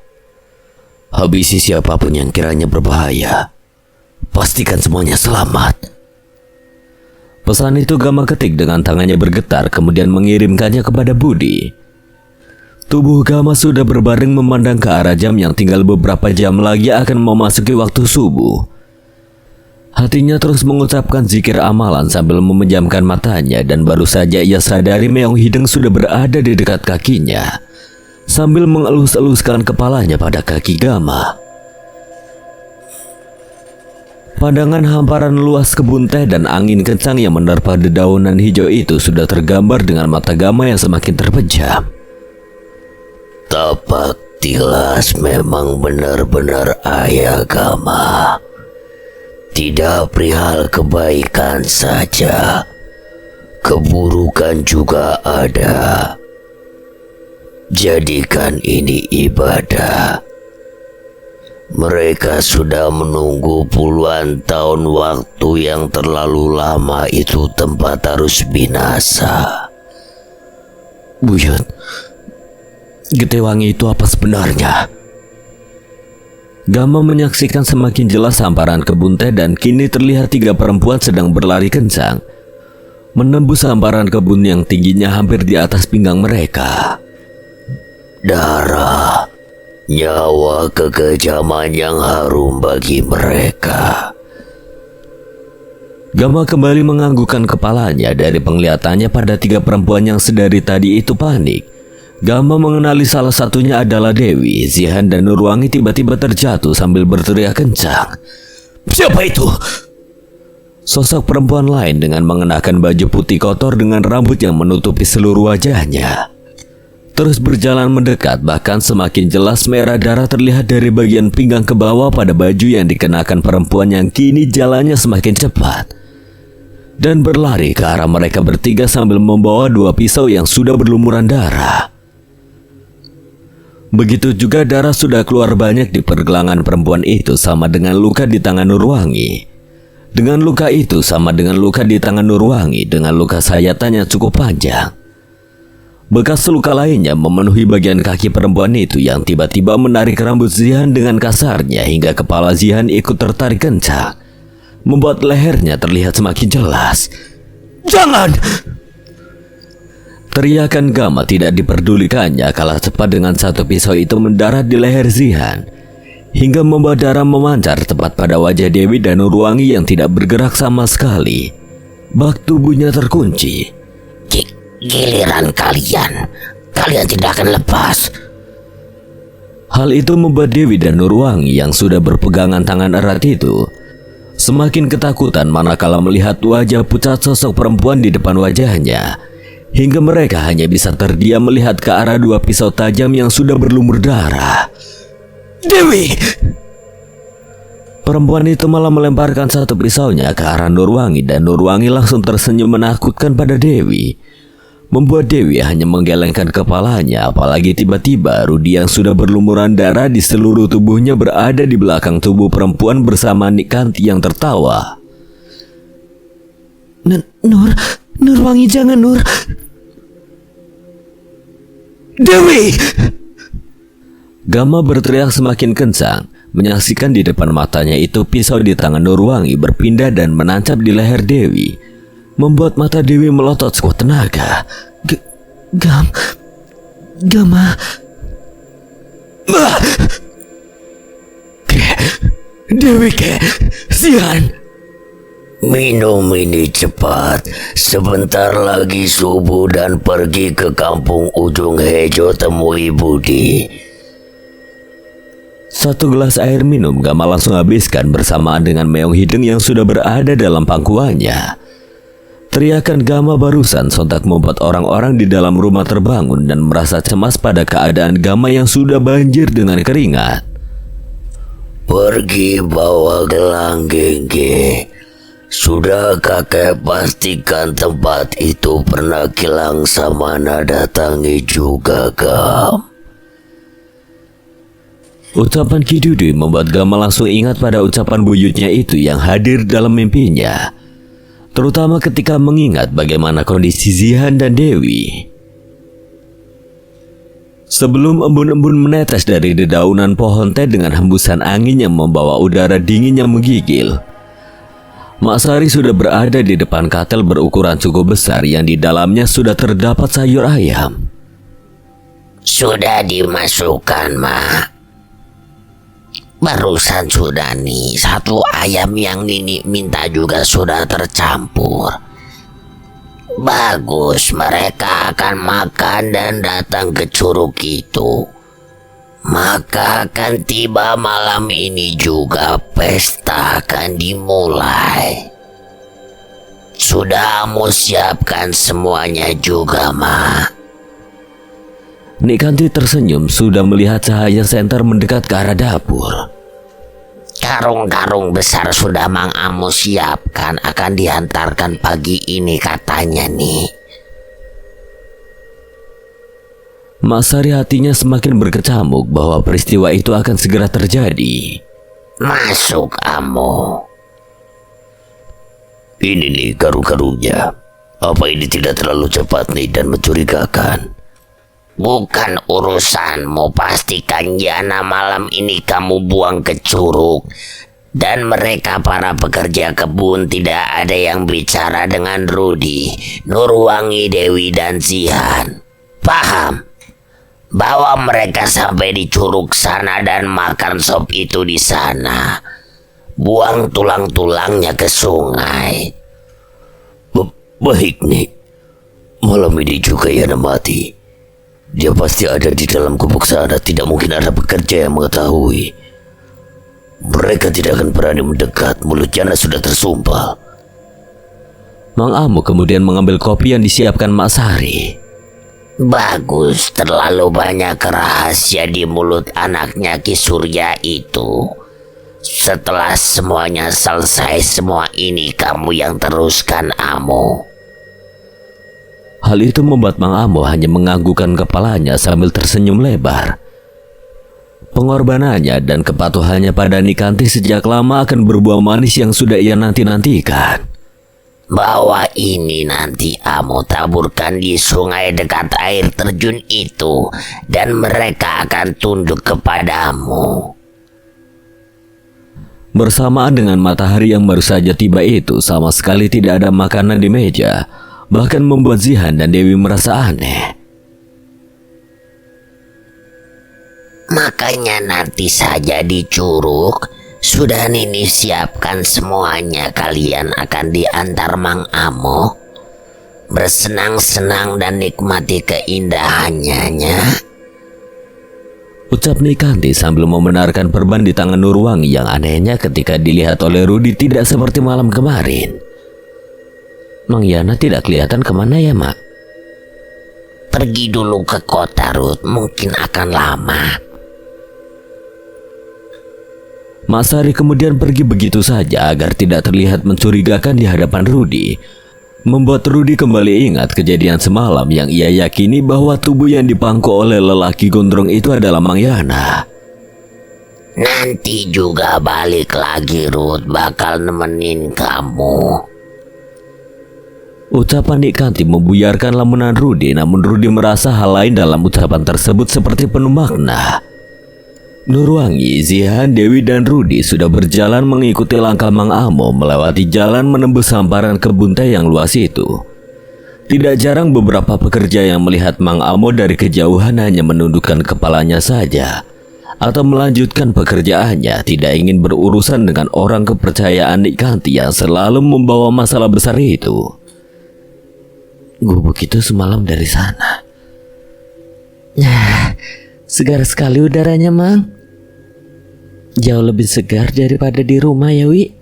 Habisi siapapun yang kiranya berbahaya. Pastikan semuanya selamat. Pesan itu Gama ketik dengan tangannya bergetar, kemudian mengirimkannya kepada Budi. Tubuh Gama sudah berbaring memandang ke arah jam yang tinggal beberapa jam lagi akan memasuki waktu subuh. Hatinya terus mengucapkan zikir amalan sambil memejamkan matanya, dan baru saja ia sadari Meong Hideng sudah berada di dekat kakinya, sambil mengelus-eluskan kepalanya pada kaki Gama. Pandangan hamparan luas kebun teh dan angin kencang yang menerpa dedaunan hijau itu sudah tergambar dengan mata Gama yang semakin terpejam. Tapak Tilas memang benar-benar ayah, Gama. Tidak perihal kebaikan saja, keburukan juga ada. Jadikan ini ibadah. Mereka sudah menunggu puluhan tahun, waktu yang terlalu lama itu tempat harus binasa. Buyut, Getewangi itu apa sebenarnya? Gama menyaksikan semakin jelas hamparan kebun teh, dan kini terlihat 3 perempuan sedang berlari kencang, menembus hamparan kebun yang tingginya hampir di atas pinggang mereka. Darah, nyawa kekejaman yang harum bagi mereka. Gama kembali menganggukkan kepalanya. Dari penglihatannya pada 3 perempuan yang sedari tadi itu panik. Gama mengenali salah satunya adalah Dewi. Zihan dan Nurwangi tiba-tiba terjatuh sambil berteriak kencang. Siapa itu? sosok perempuan lain dengan mengenakan baju putih kotor dengan rambut yang menutupi seluruh wajahnya terus berjalan mendekat, bahkan semakin jelas merah darah terlihat dari bagian pinggang ke bawah pada baju yang dikenakan perempuan yang kini jalannya semakin cepat dan berlari ke arah mereka bertiga sambil membawa 2 pisau yang sudah berlumuran darah. Begitu juga darah sudah keluar banyak di pergelangan perempuan itu, sama dengan luka di tangan Nurwangi. Dengan luka itu sama dengan luka di tangan Nurwangi dengan luka sayatan yang cukup panjang. Bekas luka lainnya memenuhi bagian kaki perempuan itu yang tiba-tiba menarik rambut Zihan dengan kasarnya hingga kepala Zihan ikut tertarik kencang, membuat lehernya terlihat semakin jelas. "Jangan!" Teriakan Gama tidak diperdulikannya, kalah cepat dengan satu pisau itu mendarat di leher Zihan hingga membawa darah memancar tepat pada wajah Dewi dan Nurwangi yang tidak bergerak sama sekali. Bak tubuhnya terkunci. Giliran kalian tidak akan lepas. Hal itu membuat Dewi dan Nurwangi yang sudah berpegangan tangan erat itu semakin ketakutan manakala melihat wajah pucat sosok perempuan di depan wajahnya, hingga mereka hanya bisa terdiam melihat ke arah 2 pisau tajam yang sudah berlumur darah. "Dewi!" Perempuan itu malah melemparkan satu pisaunya ke arah Nurwangi dan Nurwangi langsung tersenyum menakutkan pada Dewi, membuat Dewi hanya menggelengkan kepalanya, apalagi tiba-tiba Rudi yang sudah berlumuran darah di seluruh tubuhnya berada di belakang tubuh perempuan bersama Nikanti yang tertawa. Nurwangi, jangan, Nur. Dewi! Gama berteriak semakin kencang, menyaksikan di depan matanya itu pisau di tangan Nurwangi berpindah dan menancap di leher Dewi, membuat mata Dewi melotot sekuat tenaga. Gama. Dewi, Zihan. Minum ini cepat. Sebentar lagi subuh dan pergi ke kampung ujung Hejo temui Budi. Satu gelas air minum Gama langsung habiskan bersamaan dengan Meong Hideng yang sudah berada dalam pangkuannya. Teriakan Gama barusan sontak membuat orang-orang di dalam rumah terbangun dan merasa cemas pada keadaan Gama yang sudah banjir dengan keringat. Pergi bawa gelang Gengge. Sudah kakek pastikan tempat itu pernah Kilang Samana datangi juga, Gam. Ucapan Ki Dudu membuat Gama langsung ingat pada ucapan buyutnya itu yang hadir dalam mimpinya, terutama ketika mengingat bagaimana kondisi Zihan dan Dewi. Sebelum embun-embun menetes dari dedaunan pohon teh dengan hembusan angin yang membawa udara dingin yang menggigil, Mak Sari sudah berada di depan katel berukuran cukup besar yang di dalamnya sudah terdapat sayur ayam. Sudah dimasukkan, Mak. Barusan sudah nih, satu ayam yang Nini minta juga sudah tercampur. Bagus, mereka akan makan dan datang ke curug itu. Maka akan tiba malam ini juga pesta akan dimulai. Sudah kamu siapkan semuanya juga, Mak. Nikanti tersenyum sudah melihat cahaya senter mendekat ke arah dapur. Karung-karung besar sudah Mang Amu siapkan, akan dihantarkan pagi ini katanya nih. Mak Sari hatinya semakin berkecamuk bahwa peristiwa itu akan segera terjadi. Masuk, Amu. Ini nih karung-karungnya. Apa ini tidak terlalu cepat nih dan mencurigakan? Bukan urusanmu, pastikan Yana malam ini kamu buang ke curug. Dan mereka para pekerja kebun tidak ada yang bicara dengan Rudi, Nurwangi, Dewi, dan Zihan. Paham? Bawa mereka sampai di curug sana dan makan sop itu di sana. Buang tulang-tulangnya ke sungai. Baik nih. Malam ini juga Yana mati. Dia pasti ada di dalam gubuk sana. Tidak mungkin ada pekerja yang mengetahui. Mereka tidak akan berani mendekat. Mulut Yana sudah tersumpal. Mang Amo kemudian mengambil kopi yang disiapkan Mak Sari. Bagus, terlalu banyak rahasia di mulut anaknya Ki Surya itu. Setelah semuanya selesai, semua ini kamu yang teruskan, Amo. Hal itu membuat Mang Amo hanya menganggukkan kepalanya sambil tersenyum lebar. Pengorbanannya dan kepatuhannya pada Nikanti sejak lama akan berbuah manis yang sudah ia nanti-nantikan. Bawa ini nanti Amo taburkan di sungai dekat air terjun itu, dan mereka akan tunduk kepadamu. Bersamaan dengan matahari yang baru saja tiba itu, sama sekali tidak ada makanan di meja, bahkan membuat Zihan dan Dewi merasa aneh. Makanya nanti saja di Curug. Sudah Nini siapkan semuanya, kalian akan diantar Mang Amo. Bersenang-senang dan nikmati keindahannya. Ucap Nikanti sambil membenarkan perban di tangan Nurwangi yang anehnya ketika dilihat oleh Rudi tidak seperti malam kemarin. Mang Yana tidak kelihatan kemana ya, Mak? Pergi dulu ke kota, Ruth, mungkin akan lama. Mak Sari kemudian pergi begitu saja agar tidak terlihat mencurigakan di hadapan Rudi. Membuat Rudi kembali ingat kejadian semalam yang ia yakini bahwa tubuh yang dipangku oleh lelaki gondrong itu adalah Mang Yana. Nanti juga balik lagi, Ruth, bakal nemenin kamu. Ucapan Nikanti membuyarkan lamunan Rudi, namun Rudi merasa hal lain dalam ucapan tersebut seperti penuh makna. Nurwangi, Zihan, Dewi, dan Rudi sudah berjalan mengikuti langkah Mang Amo melewati jalan menembus hamparan kebun teh yang luas itu. Tidak jarang beberapa pekerja yang melihat Mang Amo dari kejauhan hanya menundukkan kepalanya saja atau melanjutkan pekerjaannya, tidak ingin berurusan dengan orang kepercayaan Nikanti yang selalu membawa masalah besar itu. Gubuk itu semalam dari sana. Nah, segar sekali udaranya, Mang. Jauh lebih segar daripada di rumah ya, Wi.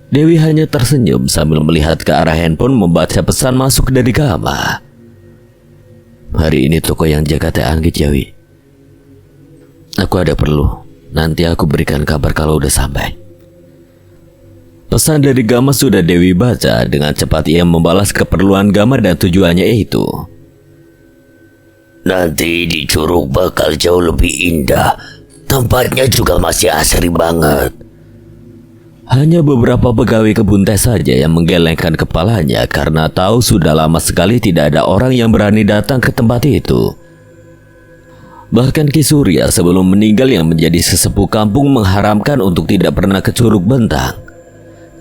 Dewi hanya tersenyum sambil melihat ke arah handphone membaca pesan masuk dari kamar. Hari ini toko yang jaga Teh Anggit ya, Wi. Aku ada perlu. Nanti aku berikan kabar kalau udah sampai. Pesan dari Gama sudah Dewi baca. Dengan cepat ia membalas keperluan Gama dan tujuannya itu. Nanti di Curug bakal jauh lebih indah. Tempatnya juga masih asri banget. Hanya beberapa pegawai kebun teh saja yang menggelengkan kepalanya karena tahu sudah lama sekali tidak ada orang yang berani datang ke tempat itu. Bahkan Ki Surya sebelum meninggal yang menjadi sesepuh kampung mengharamkan untuk tidak pernah ke Curug Bentang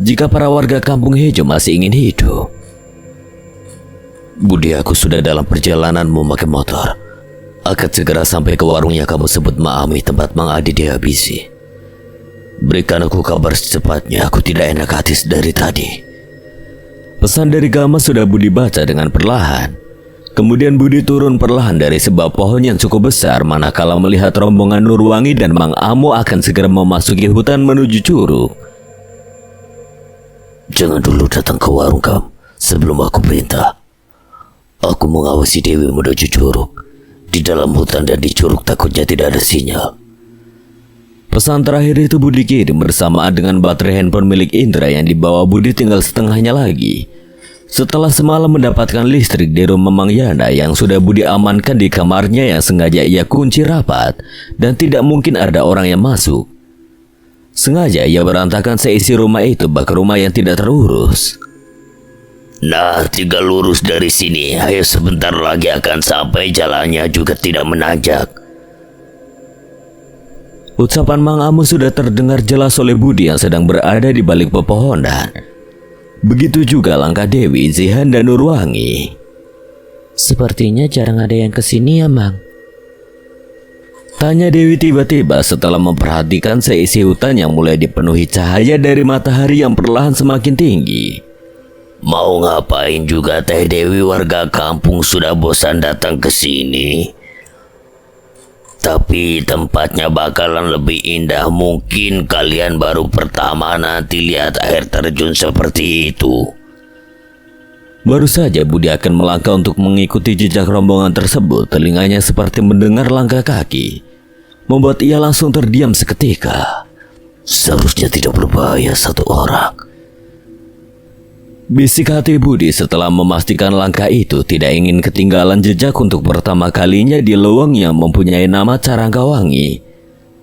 jika para warga kampung Hejo masih ingin hidup. Budi, aku sudah dalam perjalanan memakai motor. Akan segera sampai ke warung yang kamu sebut Maami, tempat Mang Adi dihabisi. Berikan aku kabar secepatnya, aku tidak enak hati dari tadi. Pesan dari Gama sudah Budi baca dengan perlahan. Kemudian Budi turun perlahan dari sebuah pohon yang cukup besar manakala melihat rombongan Nurwangi dan Mang Amo akan segera memasuki hutan menuju Curug. Jangan dulu datang ke warung kamu sebelum aku perintah. Aku mengawasi Dewi menuju Curug. Di dalam hutan dan di Curug takutnya tidak ada sinyal. Pesan terakhir itu Budi kirim bersamaan dengan baterai handphone milik Indra yang dibawa Budi tinggal setengahnya lagi. Setelah semalam mendapatkan listrik di rumah Mang Yana yang sudah Budi amankan di kamarnya yang sengaja ia kunci rapat dan tidak mungkin ada orang yang masuk. Sengaja ia berantakan seisi rumah itu bak rumah yang tidak terurus. Nah, tinggal lurus dari sini. Ayo sebentar lagi akan sampai, jalannya juga tidak menanjak. Ucapan Mang Amo sudah terdengar jelas oleh Budi yang sedang berada di balik pepohonan. Begitu juga langkah Dewi, Zihan, dan Nurwangi. Sepertinya jarang ada yang kesini ya, Mang. Tanya Dewi tiba-tiba setelah memperhatikan seisi hutan yang mulai dipenuhi cahaya dari matahari yang perlahan semakin tinggi. Mau ngapain juga Teh Dewi, warga kampung sudah bosan datang ke sini. Tapi tempatnya bakalan lebih indah. Mungkin kalian baru pertama nanti lihat air terjun seperti itu. Baru saja Budi akan melangkah untuk mengikuti jejak rombongan tersebut, telinganya seperti mendengar langkah kaki, membuat ia langsung terdiam seketika. Seharusnya tidak berbahaya satu orang. Bisik hati Budi setelah memastikan langkah itu tidak ingin ketinggalan jejak untuk pertama kalinya di leweng yang mempunyai nama Carangkawangi.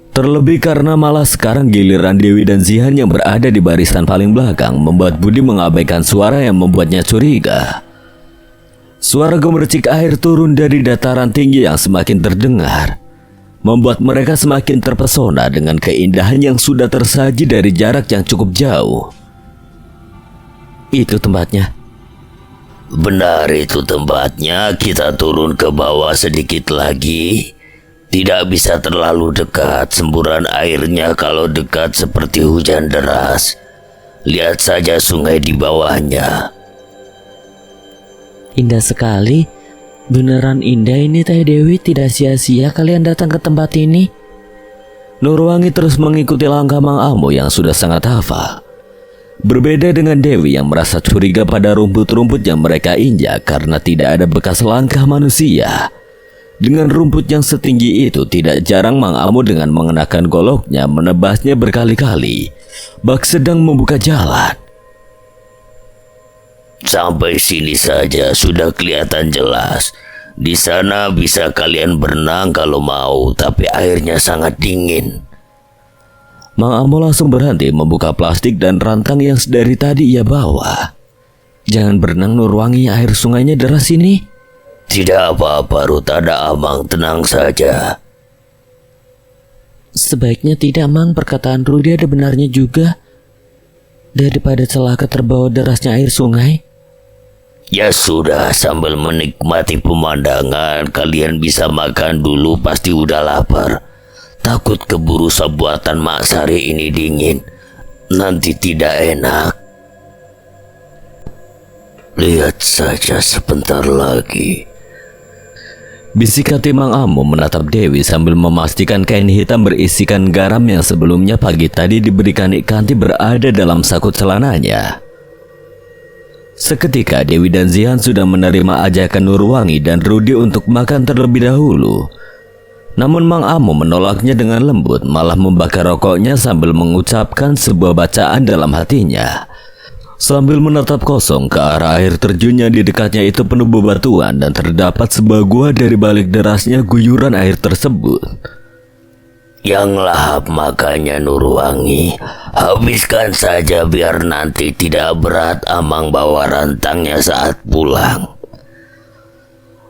Terlebih karena malah sekarang giliran Dewi dan Zihan yang berada di barisan paling belakang membuat Budi mengabaikan suara yang membuatnya curiga. Suara gemercik air turun dari dataran tinggi yang semakin terdengar, membuat mereka semakin terpesona dengan keindahan yang sudah tersaji dari jarak yang cukup jauh. Itu tempatnya. Benar, itu tempatnya. Kita turun ke bawah sedikit lagi. Tidak bisa terlalu dekat, semburan airnya kalau dekat seperti hujan deras. Lihat saja sungai di bawahnya. Indah sekali. Beneran indah ini Teh Dewi, tidak sia-sia kalian datang ke tempat ini. Nurwangi terus mengikuti langkah Mang Amo yang sudah sangat hafal. Berbeda dengan Dewi yang merasa curiga pada rumput-rumput yang mereka injak karena tidak ada bekas langkah manusia. Dengan rumput yang setinggi itu, tidak jarang Mang Amo dengan mengenakan goloknya menebasnya berkali-kali, bak sedang membuka jalan. Sampai sini saja sudah kelihatan jelas. Di sana bisa kalian berenang kalau mau, tapi airnya sangat dingin. Mang Amo langsung berhenti membuka plastik dan rantang yang dari tadi ia bawa. Jangan berenang Nurwangi, air sungainya deras ini. Tidak apa-apa, Ruth, ada Amang, tenang saja. Sebaiknya tidak, Mang. Perkataan Rudi ada benarnya juga. Daripada celaka terbawa derasnya air sungai. Ya sudah, sambil menikmati pemandangan, kalian bisa makan dulu, pasti udah lapar. Takut keburu sop buatan Mak Sari ini dingin, nanti tidak enak. Lihat saja sebentar lagi. Bisik hati Mang Amo menatap Dewi sambil memastikan kain hitam berisikan garam yang sebelumnya pagi tadi diberikan Ikanti berada dalam saku celananya. Seketika Dewi dan Zihan sudah menerima ajakan Nurwangi dan Rudi untuk makan terlebih dahulu. Namun Mang Amo menolaknya dengan lembut, malah membakar rokoknya sambil mengucapkan sebuah bacaan dalam hatinya. Sambil menatap kosong ke arah air terjun yang di dekatnya itu penuh bebatuan dan terdapat sebuah gua dari balik derasnya guyuran air tersebut. Yang lahap makanya Nurwangi, habiskan saja biar nanti tidak berat Amang bawa rantangnya saat pulang.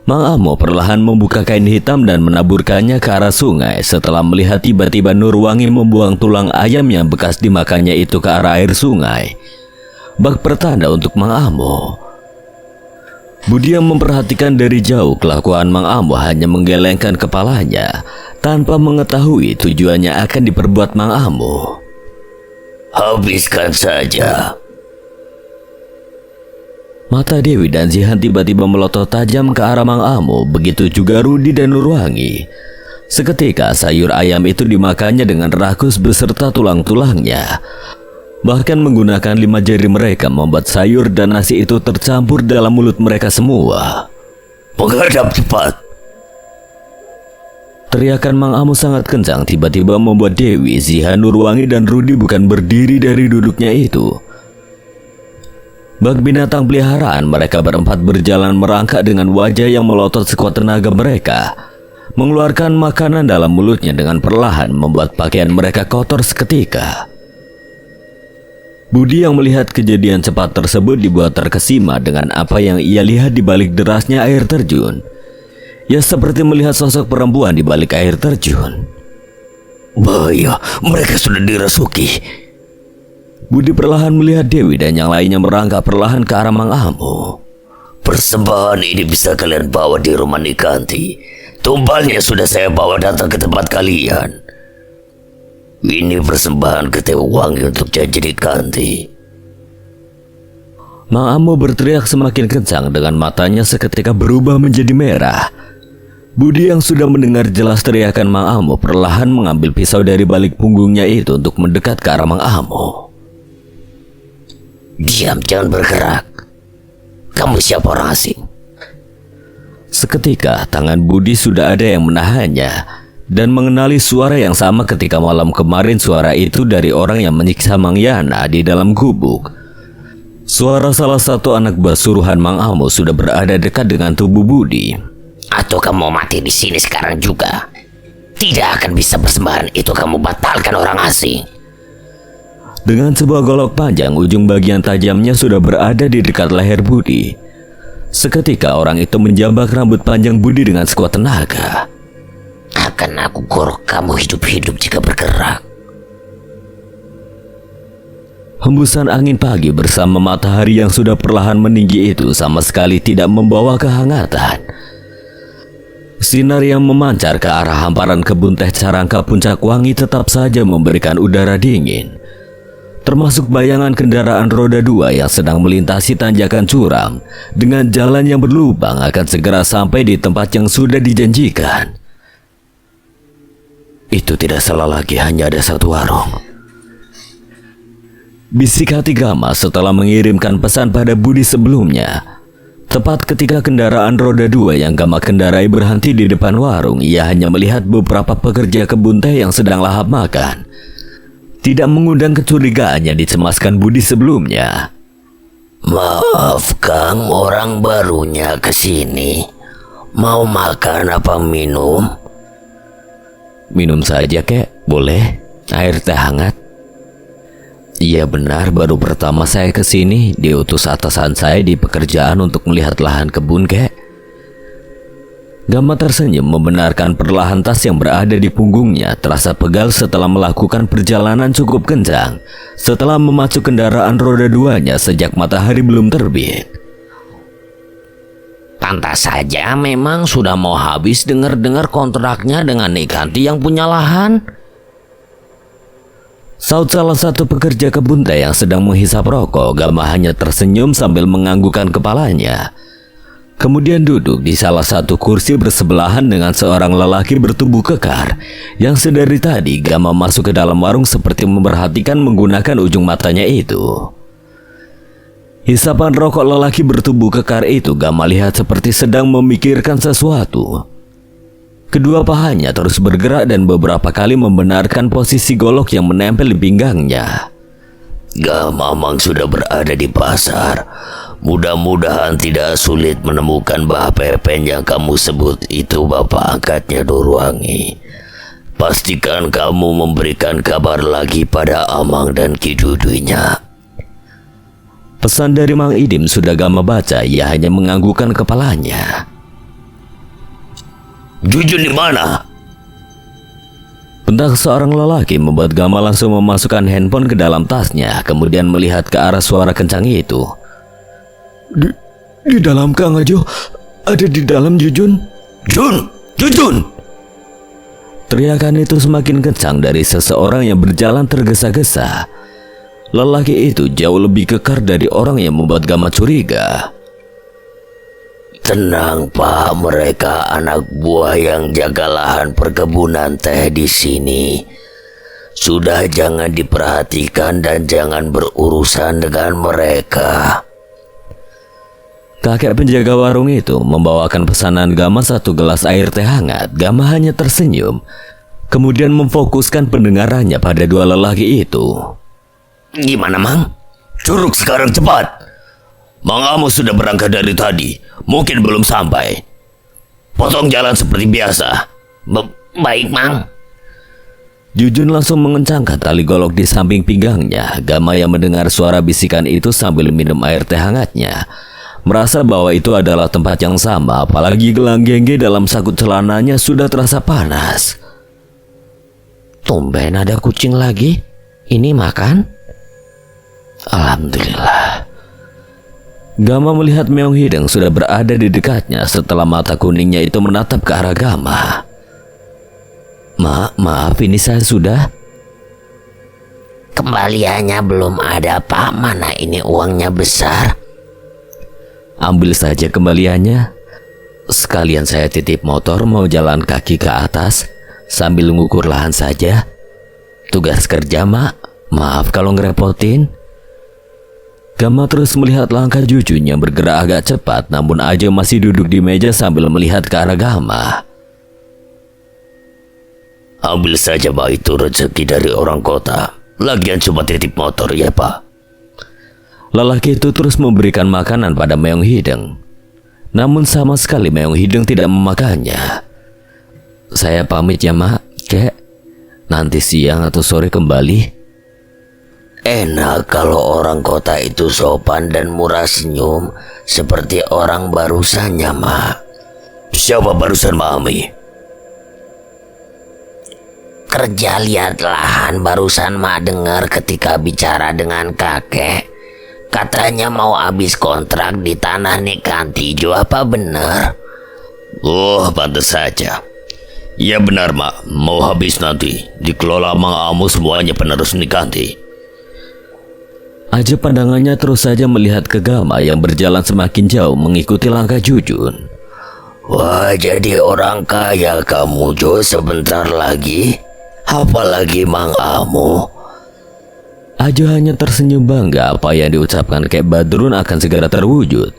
Mang Amo perlahan membuka kain hitam dan menaburkannya ke arah sungai setelah melihat tiba-tiba Nurwangi membuang tulang ayam yang bekas dimakannya itu ke arah air sungai. Bak pertanda untuk Mang Amo. Budi yang memperhatikan dari jauh kelakuan Mang Amo hanya menggelengkan kepalanya tanpa mengetahui tujuannya akan diperbuat Mang Amo. Habiskan saja. Mata Dewi dan Zihan tiba-tiba melotot tajam ke arah Mang Amo, begitu juga Rudi dan Nurwangi. Seketika sayur ayam itu dimakannya dengan rakus beserta tulang-tulangnya. Bahkan menggunakan 5 jari mereka membuat sayur dan nasi itu tercampur dalam mulut mereka semua. Menghadap cepat. Teriakan Mang Amo sangat kencang tiba-tiba membuat Dewi, Zihan, Nurwangi dan Rudi bukan berdiri dari duduknya itu. Bak binatang peliharaan mereka berempat berjalan merangkak dengan wajah yang melotot sekuat tenaga mereka. Mengeluarkan makanan dalam mulutnya dengan perlahan membuat pakaian mereka kotor seketika. Budi yang melihat kejadian cepat tersebut dibuat terkesima dengan apa yang ia lihat di balik derasnya air terjun. Ya seperti melihat sosok perempuan di balik air terjun. Bahaya, mereka sudah dirasuki. Budi perlahan melihat Dewi dan yang lainnya merangkak perlahan ke arah Mang Amo. Persembahan ini bisa kalian bawa di rumah Nikanti. Tumbalnya sudah saya bawa datang ke tempat kalian. Ini persembahan ke Tewangi untuk janji Nikanti. Mang Amo berteriak semakin kencang dengan matanya seketika berubah menjadi merah. Budi yang sudah mendengar jelas teriakan Mang Amo perlahan mengambil pisau dari balik punggungnya itu untuk mendekat ke arah Mang Amo. Diam, jangan bergerak. Kamu siapa orang asing? Seketika tangan Budi sudah ada yang menahannya dan mengenali suara yang sama ketika malam kemarin. Suara itu dari orang yang menyiksa Mang Yana di dalam gubuk. Suara salah satu anak buah suruhan Mang Amo sudah berada dekat dengan tubuh Budi. Atau kamu mau mati di sini sekarang juga? Tidak akan bisa bersembaran itu kamu batalkan orang asing. Dengan sebuah golok panjang, ujung bagian tajamnya sudah berada di dekat leher Budi. Seketika orang itu menjambak rambut panjang Budi dengan sekuat tenaga. Akan aku gorok kamu hidup-hidup jika bergerak. Hembusan angin pagi bersama matahari yang sudah perlahan meninggi itu sama sekali tidak membawa kehangatan. Sinar yang memancar ke arah hamparan kebun teh Carangka Puncak Wangi tetap saja memberikan udara dingin. Termasuk bayangan kendaraan roda 2 yang sedang melintasi tanjakan curam dengan jalan yang berlubang akan segera sampai di tempat yang sudah dijanjikan. Itu tidak salah lagi, hanya ada satu warung. Bisik hati Gama setelah mengirimkan pesan pada Budi sebelumnya. Tepat ketika kendaraan roda 2 yang Gama kendarai berhenti di depan warung, ia hanya melihat beberapa pekerja kebun teh yang sedang lahap makan. Tidak mengundang kecurigaan yang dicemaskan Budi sebelumnya. Maaf Kang, orang barunya ke sini. Mau makan apa minum? Minum saja kek, boleh? Air teh hangat. Iya benar, baru pertama saya ke sini diutus atasan saya di pekerjaan untuk melihat lahan kebun kek. Gama tersenyum membenarkan perlahan tas yang berada di punggungnya terasa pegal setelah melakukan perjalanan cukup kencang setelah memacu kendaraan roda 2-nya sejak matahari belum terbit. Pantas saja memang sudah mau habis dengar-dengar kontraknya dengan Nikanti yang punya lahan. Saut salah satu pekerja kebun teh yang sedang menghisap rokok. Gama hanya tersenyum sambil menganggukkan kepalanya. Kemudian duduk di salah satu kursi bersebelahan dengan seorang lelaki bertubuh kekar yang sedari tadi Gama masuk ke dalam warung seperti memperhatikan menggunakan ujung matanya itu. Hisapan rokok lelaki bertubuh kekar itu Gama lihat seperti sedang memikirkan sesuatu. Kedua pahanya terus bergerak dan beberapa kali membenarkan posisi golok yang menempel di pinggangnya. Gamamang sudah berada di pasar. Mudah-mudahan tidak sulit menemukan Mbah Pepen yang kamu sebut itu bapak angkatnya Dorwangi. Pastikan kamu memberikan kabar lagi pada Amang dan Kidudunya. Pesan dari Mang Idim sudah Gama baca, ia hanya menganggukkan kepalanya. Jujun di mana? Bentak seorang lelaki membuat Gama langsung memasukkan handphone ke dalam tasnya, kemudian melihat ke arah suara kencang itu. Di dalam Kang Ajo, ada di dalam Jujun. Jujun! Teriakan itu semakin kencang dari seseorang yang berjalan tergesa-gesa. Lelaki itu jauh lebih kekar dari orang yang membuat Gama curiga. Tenang Pak, mereka anak buah yang jaga lahan perkebunan teh di sini. Sudah jangan diperhatikan dan jangan berurusan dengan mereka. Kakek penjaga warung itu membawakan pesanan Gama satu gelas air teh hangat. Gama hanya tersenyum, kemudian memfokuskan pendengarannya pada dua lelaki itu. Gimana Mang? Curug sekarang cepat. Mang Amo sudah berangkat dari tadi. Mungkin belum sampai. Potong jalan seperti biasa. Baik Mang. Jujun langsung mengencangkan tali golok di samping pinggangnya. Gama yang mendengar suara bisikan itu sambil minum air teh hangatnya merasa bahwa itu adalah tempat yang sama, apalagi gelang gengge dalam sakut celananya sudah terasa panas. Tumben ada kucing lagi. Ini makan? Alhamdulillah. Gama melihat Meong Hideng sudah berada di dekatnya setelah mata kuningnya itu menatap ke arah Gama. Maaf, ini saya sudah. Kembaliannya belum ada Pak. Mana ini uangnya besar. Ambil saja kembaliannya. Sekalian saya titip motor mau jalan kaki ke atas sambil mengukur lahan saja. Tugas kerja Mak. Maaf kalau ngerepotin. Gama terus melihat langkah Jujun yang bergerak agak cepat, namun Ajeng masih duduk di meja sambil melihat ke arah Gama. Ambil saja Pak, itu rezeki dari orang kota. Lagian cuma titip motor ya Pak. Lelaki itu terus memberikan makanan pada Meong Hideng. Namun sama sekali Meong Hideng tidak memakannya. Saya pamit ya Mak, Kek. Nanti siang atau sore kembali. Enak kalau orang kota itu sopan dan murah senyum seperti orang barusannya, Mak. Siapa barusan Mami? Kerja lihat lahan barusan Mak dengar ketika bicara dengan kakek. Katanya mau habis kontrak di tanah Nikantijo, apa benar? Oh, pantas saja. Ya benar Mak, mau habis nanti. Dikelola Mang Amo semuanya penerus Nikanti. Aja pandangannya terus saja melihat ke Gama yang berjalan semakin jauh mengikuti langkah Jujun. Wah, jadi orang kaya kamu Jo sebentar lagi. Apalagi Mang Amo. Aja hanya tersenyum bangga apa yang diucapkan Kek Badrun akan segera terwujud.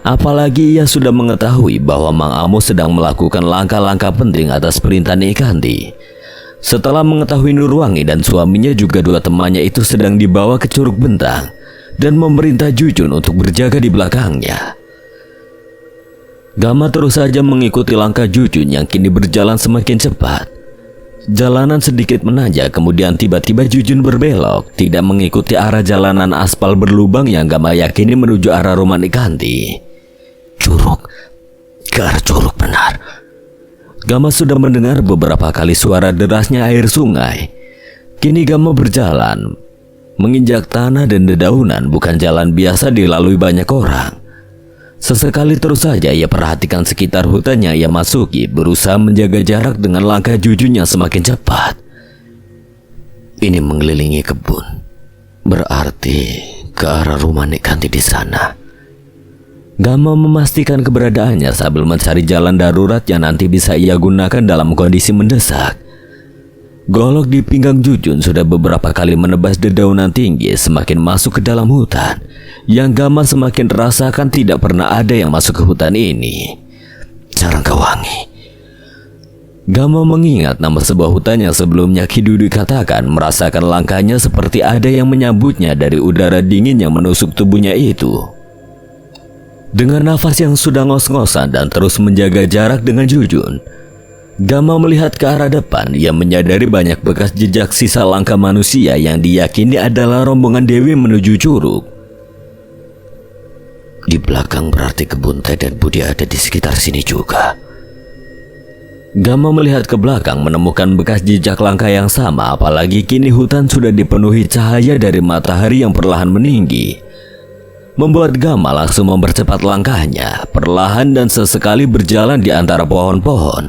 Apalagi ia sudah mengetahui bahwa Mang Amo sedang melakukan langkah-langkah penting atas perintah Nikanti. Setelah mengetahui Nurwangi dan suaminya juga dua temannya itu sedang dibawa ke Curug Bentang dan memerintah Jujun untuk berjaga di belakangnya. Gama terus saja mengikuti langkah Jujun yang kini berjalan semakin cepat. Jalanan sedikit menanjak, kemudian tiba-tiba Jujun berbelok, tidak mengikuti arah jalanan aspal berlubang yang Gama yakini menuju arah rumah Nikanti. Curug, ke arah curug benar. Gama sudah mendengar beberapa kali suara derasnya air sungai. Kini Gama berjalan, menginjak tanah dan dedaunan, bukan jalan biasa dilalui banyak orang. Sesekali terus saja ia perhatikan sekitar hutannya ia masuki, berusaha menjaga jarak dengan langkah Jujun yang semakin cepat. Ini mengelilingi kebun, berarti ke arah rumah Nikanti di sana. Gama memastikan keberadaannya sambil mencari jalan darurat yang nanti bisa ia gunakan dalam kondisi mendesak. Golok di pinggang Jujun sudah beberapa kali menebas dedaunan tinggi semakin masuk ke dalam hutan, yang Gama semakin rasakan tidak pernah ada yang masuk ke hutan ini. Sarangkawangi. Gama mengingat nama sebuah hutan yang sebelumnya Kidudu katakan merasakan langkahnya seperti ada yang menyambutnya dari udara dingin yang menusuk tubuhnya itu. Dengan nafas yang sudah ngos-ngosan dan terus menjaga jarak dengan Jujun, Gama melihat ke arah depan yang menyadari banyak bekas jejak sisa langkah manusia yang diyakini adalah rombongan Dewi menuju curug. Di belakang berarti kebun teh dan Budi ada di sekitar sini juga. Gama melihat ke belakang menemukan bekas jejak langkah yang sama, apalagi kini hutan sudah dipenuhi cahaya dari matahari yang perlahan meninggi. Membuat Gama langsung mempercepat langkahnya, perlahan dan sesekali berjalan di antara pohon-pohon,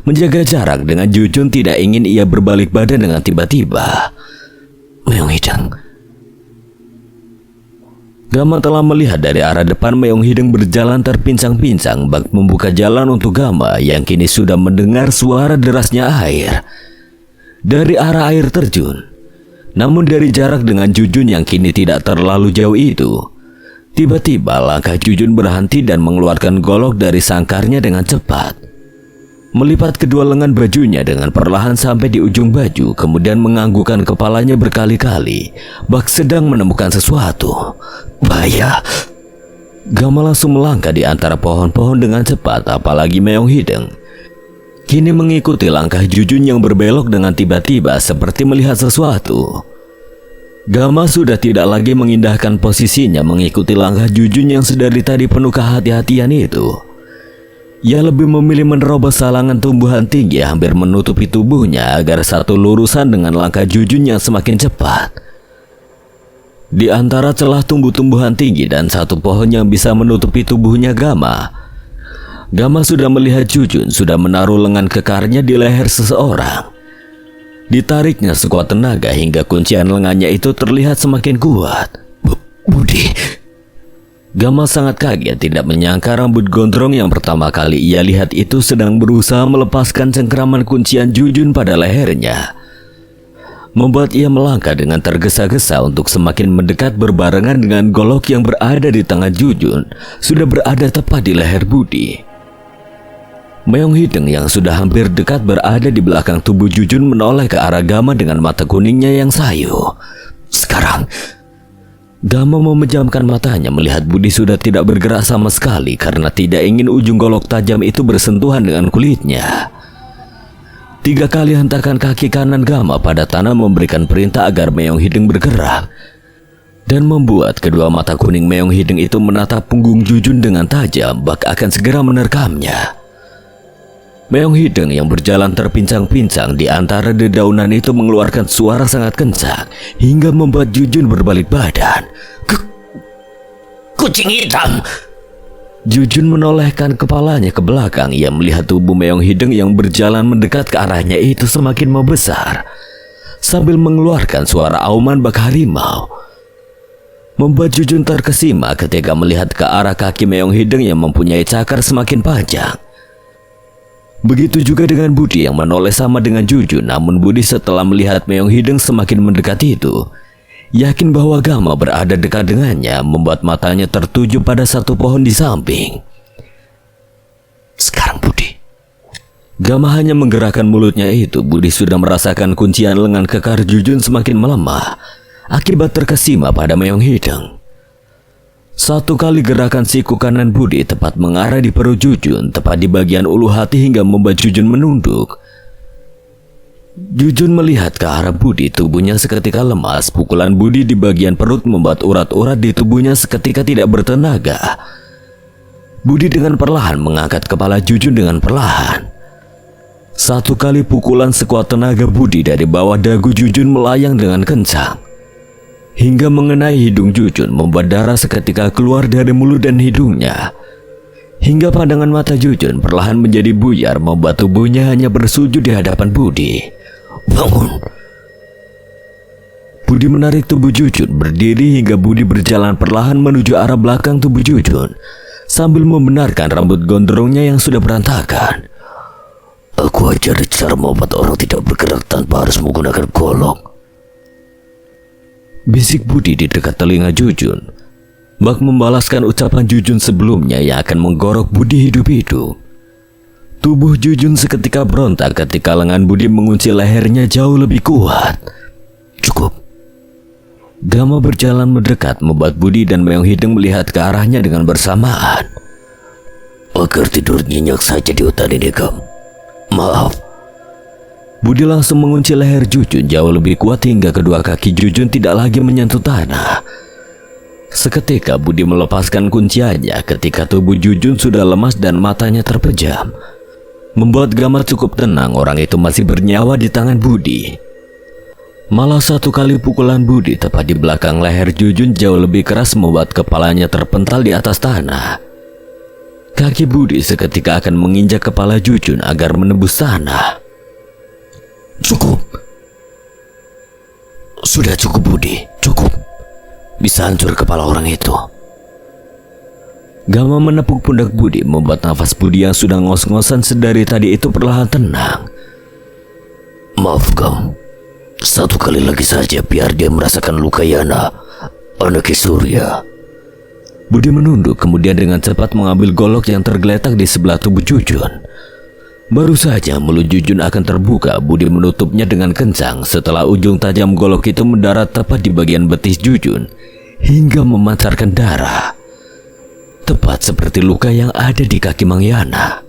menjaga jarak dengan Jujun tidak ingin ia berbalik badan dengan tiba-tiba. Meong Hideng. Gama telah melihat dari arah depan Meong Hideng berjalan terpincang-pincang bak membuka jalan untuk Gama yang kini sudah mendengar suara derasnya air dari arah air terjun. Namun dari jarak dengan Jujun yang kini tidak terlalu jauh itu, tiba-tiba langkah Jujun berhenti dan mengeluarkan golok dari sangkarnya dengan cepat. Melipat kedua lengan bajunya dengan perlahan sampai di ujung baju, kemudian menganggukkan kepalanya berkali-kali, bak sedang menemukan sesuatu. Bahaya. Gama langsung melangkah di antara pohon-pohon dengan cepat, apalagi Meong Hideng kini mengikuti langkah Jujun yang berbelok dengan tiba-tiba seperti melihat sesuatu. Gama sudah tidak lagi mengindahkan posisinya mengikuti langkah Jujun yang sedari tadi penuh kehati-hatian itu. Ia lebih memilih menerobos salangan tumbuhan tinggi hampir menutupi tubuhnya agar satu lurusan dengan langkah Jujun yang semakin cepat. Di antara celah tumbuh-tumbuhan tinggi dan satu pohon yang bisa menutupi tubuhnya Gama sudah melihat Jujun sudah menaruh lengan kekarnya di leher seseorang. Ditariknya sekuat tenaga hingga kuncian lengannya itu terlihat semakin kuat. Budi. Gama sangat kaget tidak menyangka rambut gondrong yang pertama kali ia lihat itu sedang berusaha melepaskan cengkraman kuncian Jujun pada lehernya. membuat ia melangkah dengan tergesa-gesa untuk semakin mendekat berbarengan dengan golok yang berada di tangan Jujun sudah berada tepat di leher Budi. Meong Hideng yang sudah hampir dekat berada di belakang tubuh Jujun menoleh ke arah Gama dengan mata kuningnya yang sayu. Sekarang Gama memejamkan matanya melihat Budi sudah tidak bergerak sama sekali karena tidak ingin ujung golok tajam itu bersentuhan dengan kulitnya. 3 kali hentakan kaki kanan Gama pada tanah memberikan perintah agar Meong Hideng bergerak dan membuat kedua mata kuning Meong Hideng itu menatap punggung Jujun dengan tajam bak akan segera menerkamnya. Meong Hideng yang berjalan terpincang-pincang di antara dedaunan itu mengeluarkan suara sangat kencang hingga membuat Jujun berbalik badan. Kucing hitam! Jujun menolehkan kepalanya ke belakang. Ia melihat tubuh Meong Hideng yang berjalan mendekat ke arahnya itu semakin membesar sambil mengeluarkan suara auman bak harimau. Membuat Jujun terkesima ketika melihat ke arah kaki Meong Hideng yang mempunyai cakar semakin panjang. Begitu juga dengan Budi yang menoleh sama dengan Jujun. Namun Budi setelah melihat Meong Hideng semakin mendekat itu, yakin bahwa Gama berada dekat dengannya, membuat matanya tertuju pada satu pohon di samping. Sekarang Budi. Gama hanya menggerakkan mulutnya itu, Budi sudah merasakan kuncian lengan kekar Jujun semakin melemah akibat terkesima pada Meong Hideng. Satu kali gerakan siku kanan Budi tepat mengarah di perut Jujun, tepat di bagian ulu hati hingga membuat Jujun menunduk. Jujun melihat ke arah Budi, tubuhnya seketika lemas. Pukulan Budi di bagian perut membuat urat-urat di tubuhnya seketika tidak bertenaga. Budi dengan perlahan mengangkat kepala Jujun dengan perlahan. Satu kali pukulan sekuat tenaga Budi dari bawah dagu Jujun melayang dengan kencang hingga mengenai hidung Jujun, membuat darah seketika keluar dari mulut dan hidungnya. Hingga pandangan mata Jujun perlahan menjadi buyar, membuat tubuhnya hanya bersujud di hadapan Budi. Bangun! Budi menarik tubuh Jujun berdiri hingga Budi berjalan perlahan menuju arah belakang tubuh Jujun sambil membenarkan rambut gondrongnya yang sudah berantakan. Aku ajar cara membuat orang tidak bergerak tanpa harus menggunakan golok. Bisik Budi di dekat telinga Jujun, bak membalaskan ucapan Jujun sebelumnya yang akan menggorok Budi hidup-hidup. Tubuh Jujun seketika berontak ketika lengan Budi mengunci lehernya jauh lebih kuat. Cukup. Gama berjalan mendekat membuat Budi dan Meong Hideng melihat ke arahnya dengan bersamaan. Agar tidur nyenyak saja di hutan ini, Gam. Maaf. Budi langsung mengunci leher Jujun jauh lebih kuat hingga kedua kaki Jujun tidak lagi menyentuh tanah. Seketika Budi melepaskan kunciannya ketika tubuh Jujun sudah lemas dan matanya terpejam. Membuat Gama cukup tenang, orang itu masih bernyawa di tangan Budi. Malah satu kali pukulan Budi tepat di belakang leher Jujun jauh lebih keras membuat kepalanya terpental di atas tanah. Kaki Budi seketika akan menginjak kepala Jujun agar menembus tanah. Cukup. Sudah cukup Budi, cukup. Bisa hancur kepala orang itu. Gama menepuk pundak Budi membuat nafas Budi yang sudah ngos-ngosan sedari tadi itu perlahan tenang. Maaf Gam. Satu kali lagi saja biar dia merasakan luka Yana, anak Surya. Budi menunduk kemudian dengan cepat mengambil golok yang tergeletak di sebelah tubuh Jujun. Baru saja mulut Jujun akan terbuka, Budi menutupnya dengan kencang setelah ujung tajam golok itu mendarat tepat di bagian betis Jujun hingga memancarkan darah. Tepat seperti luka yang ada di kaki Mang Yana.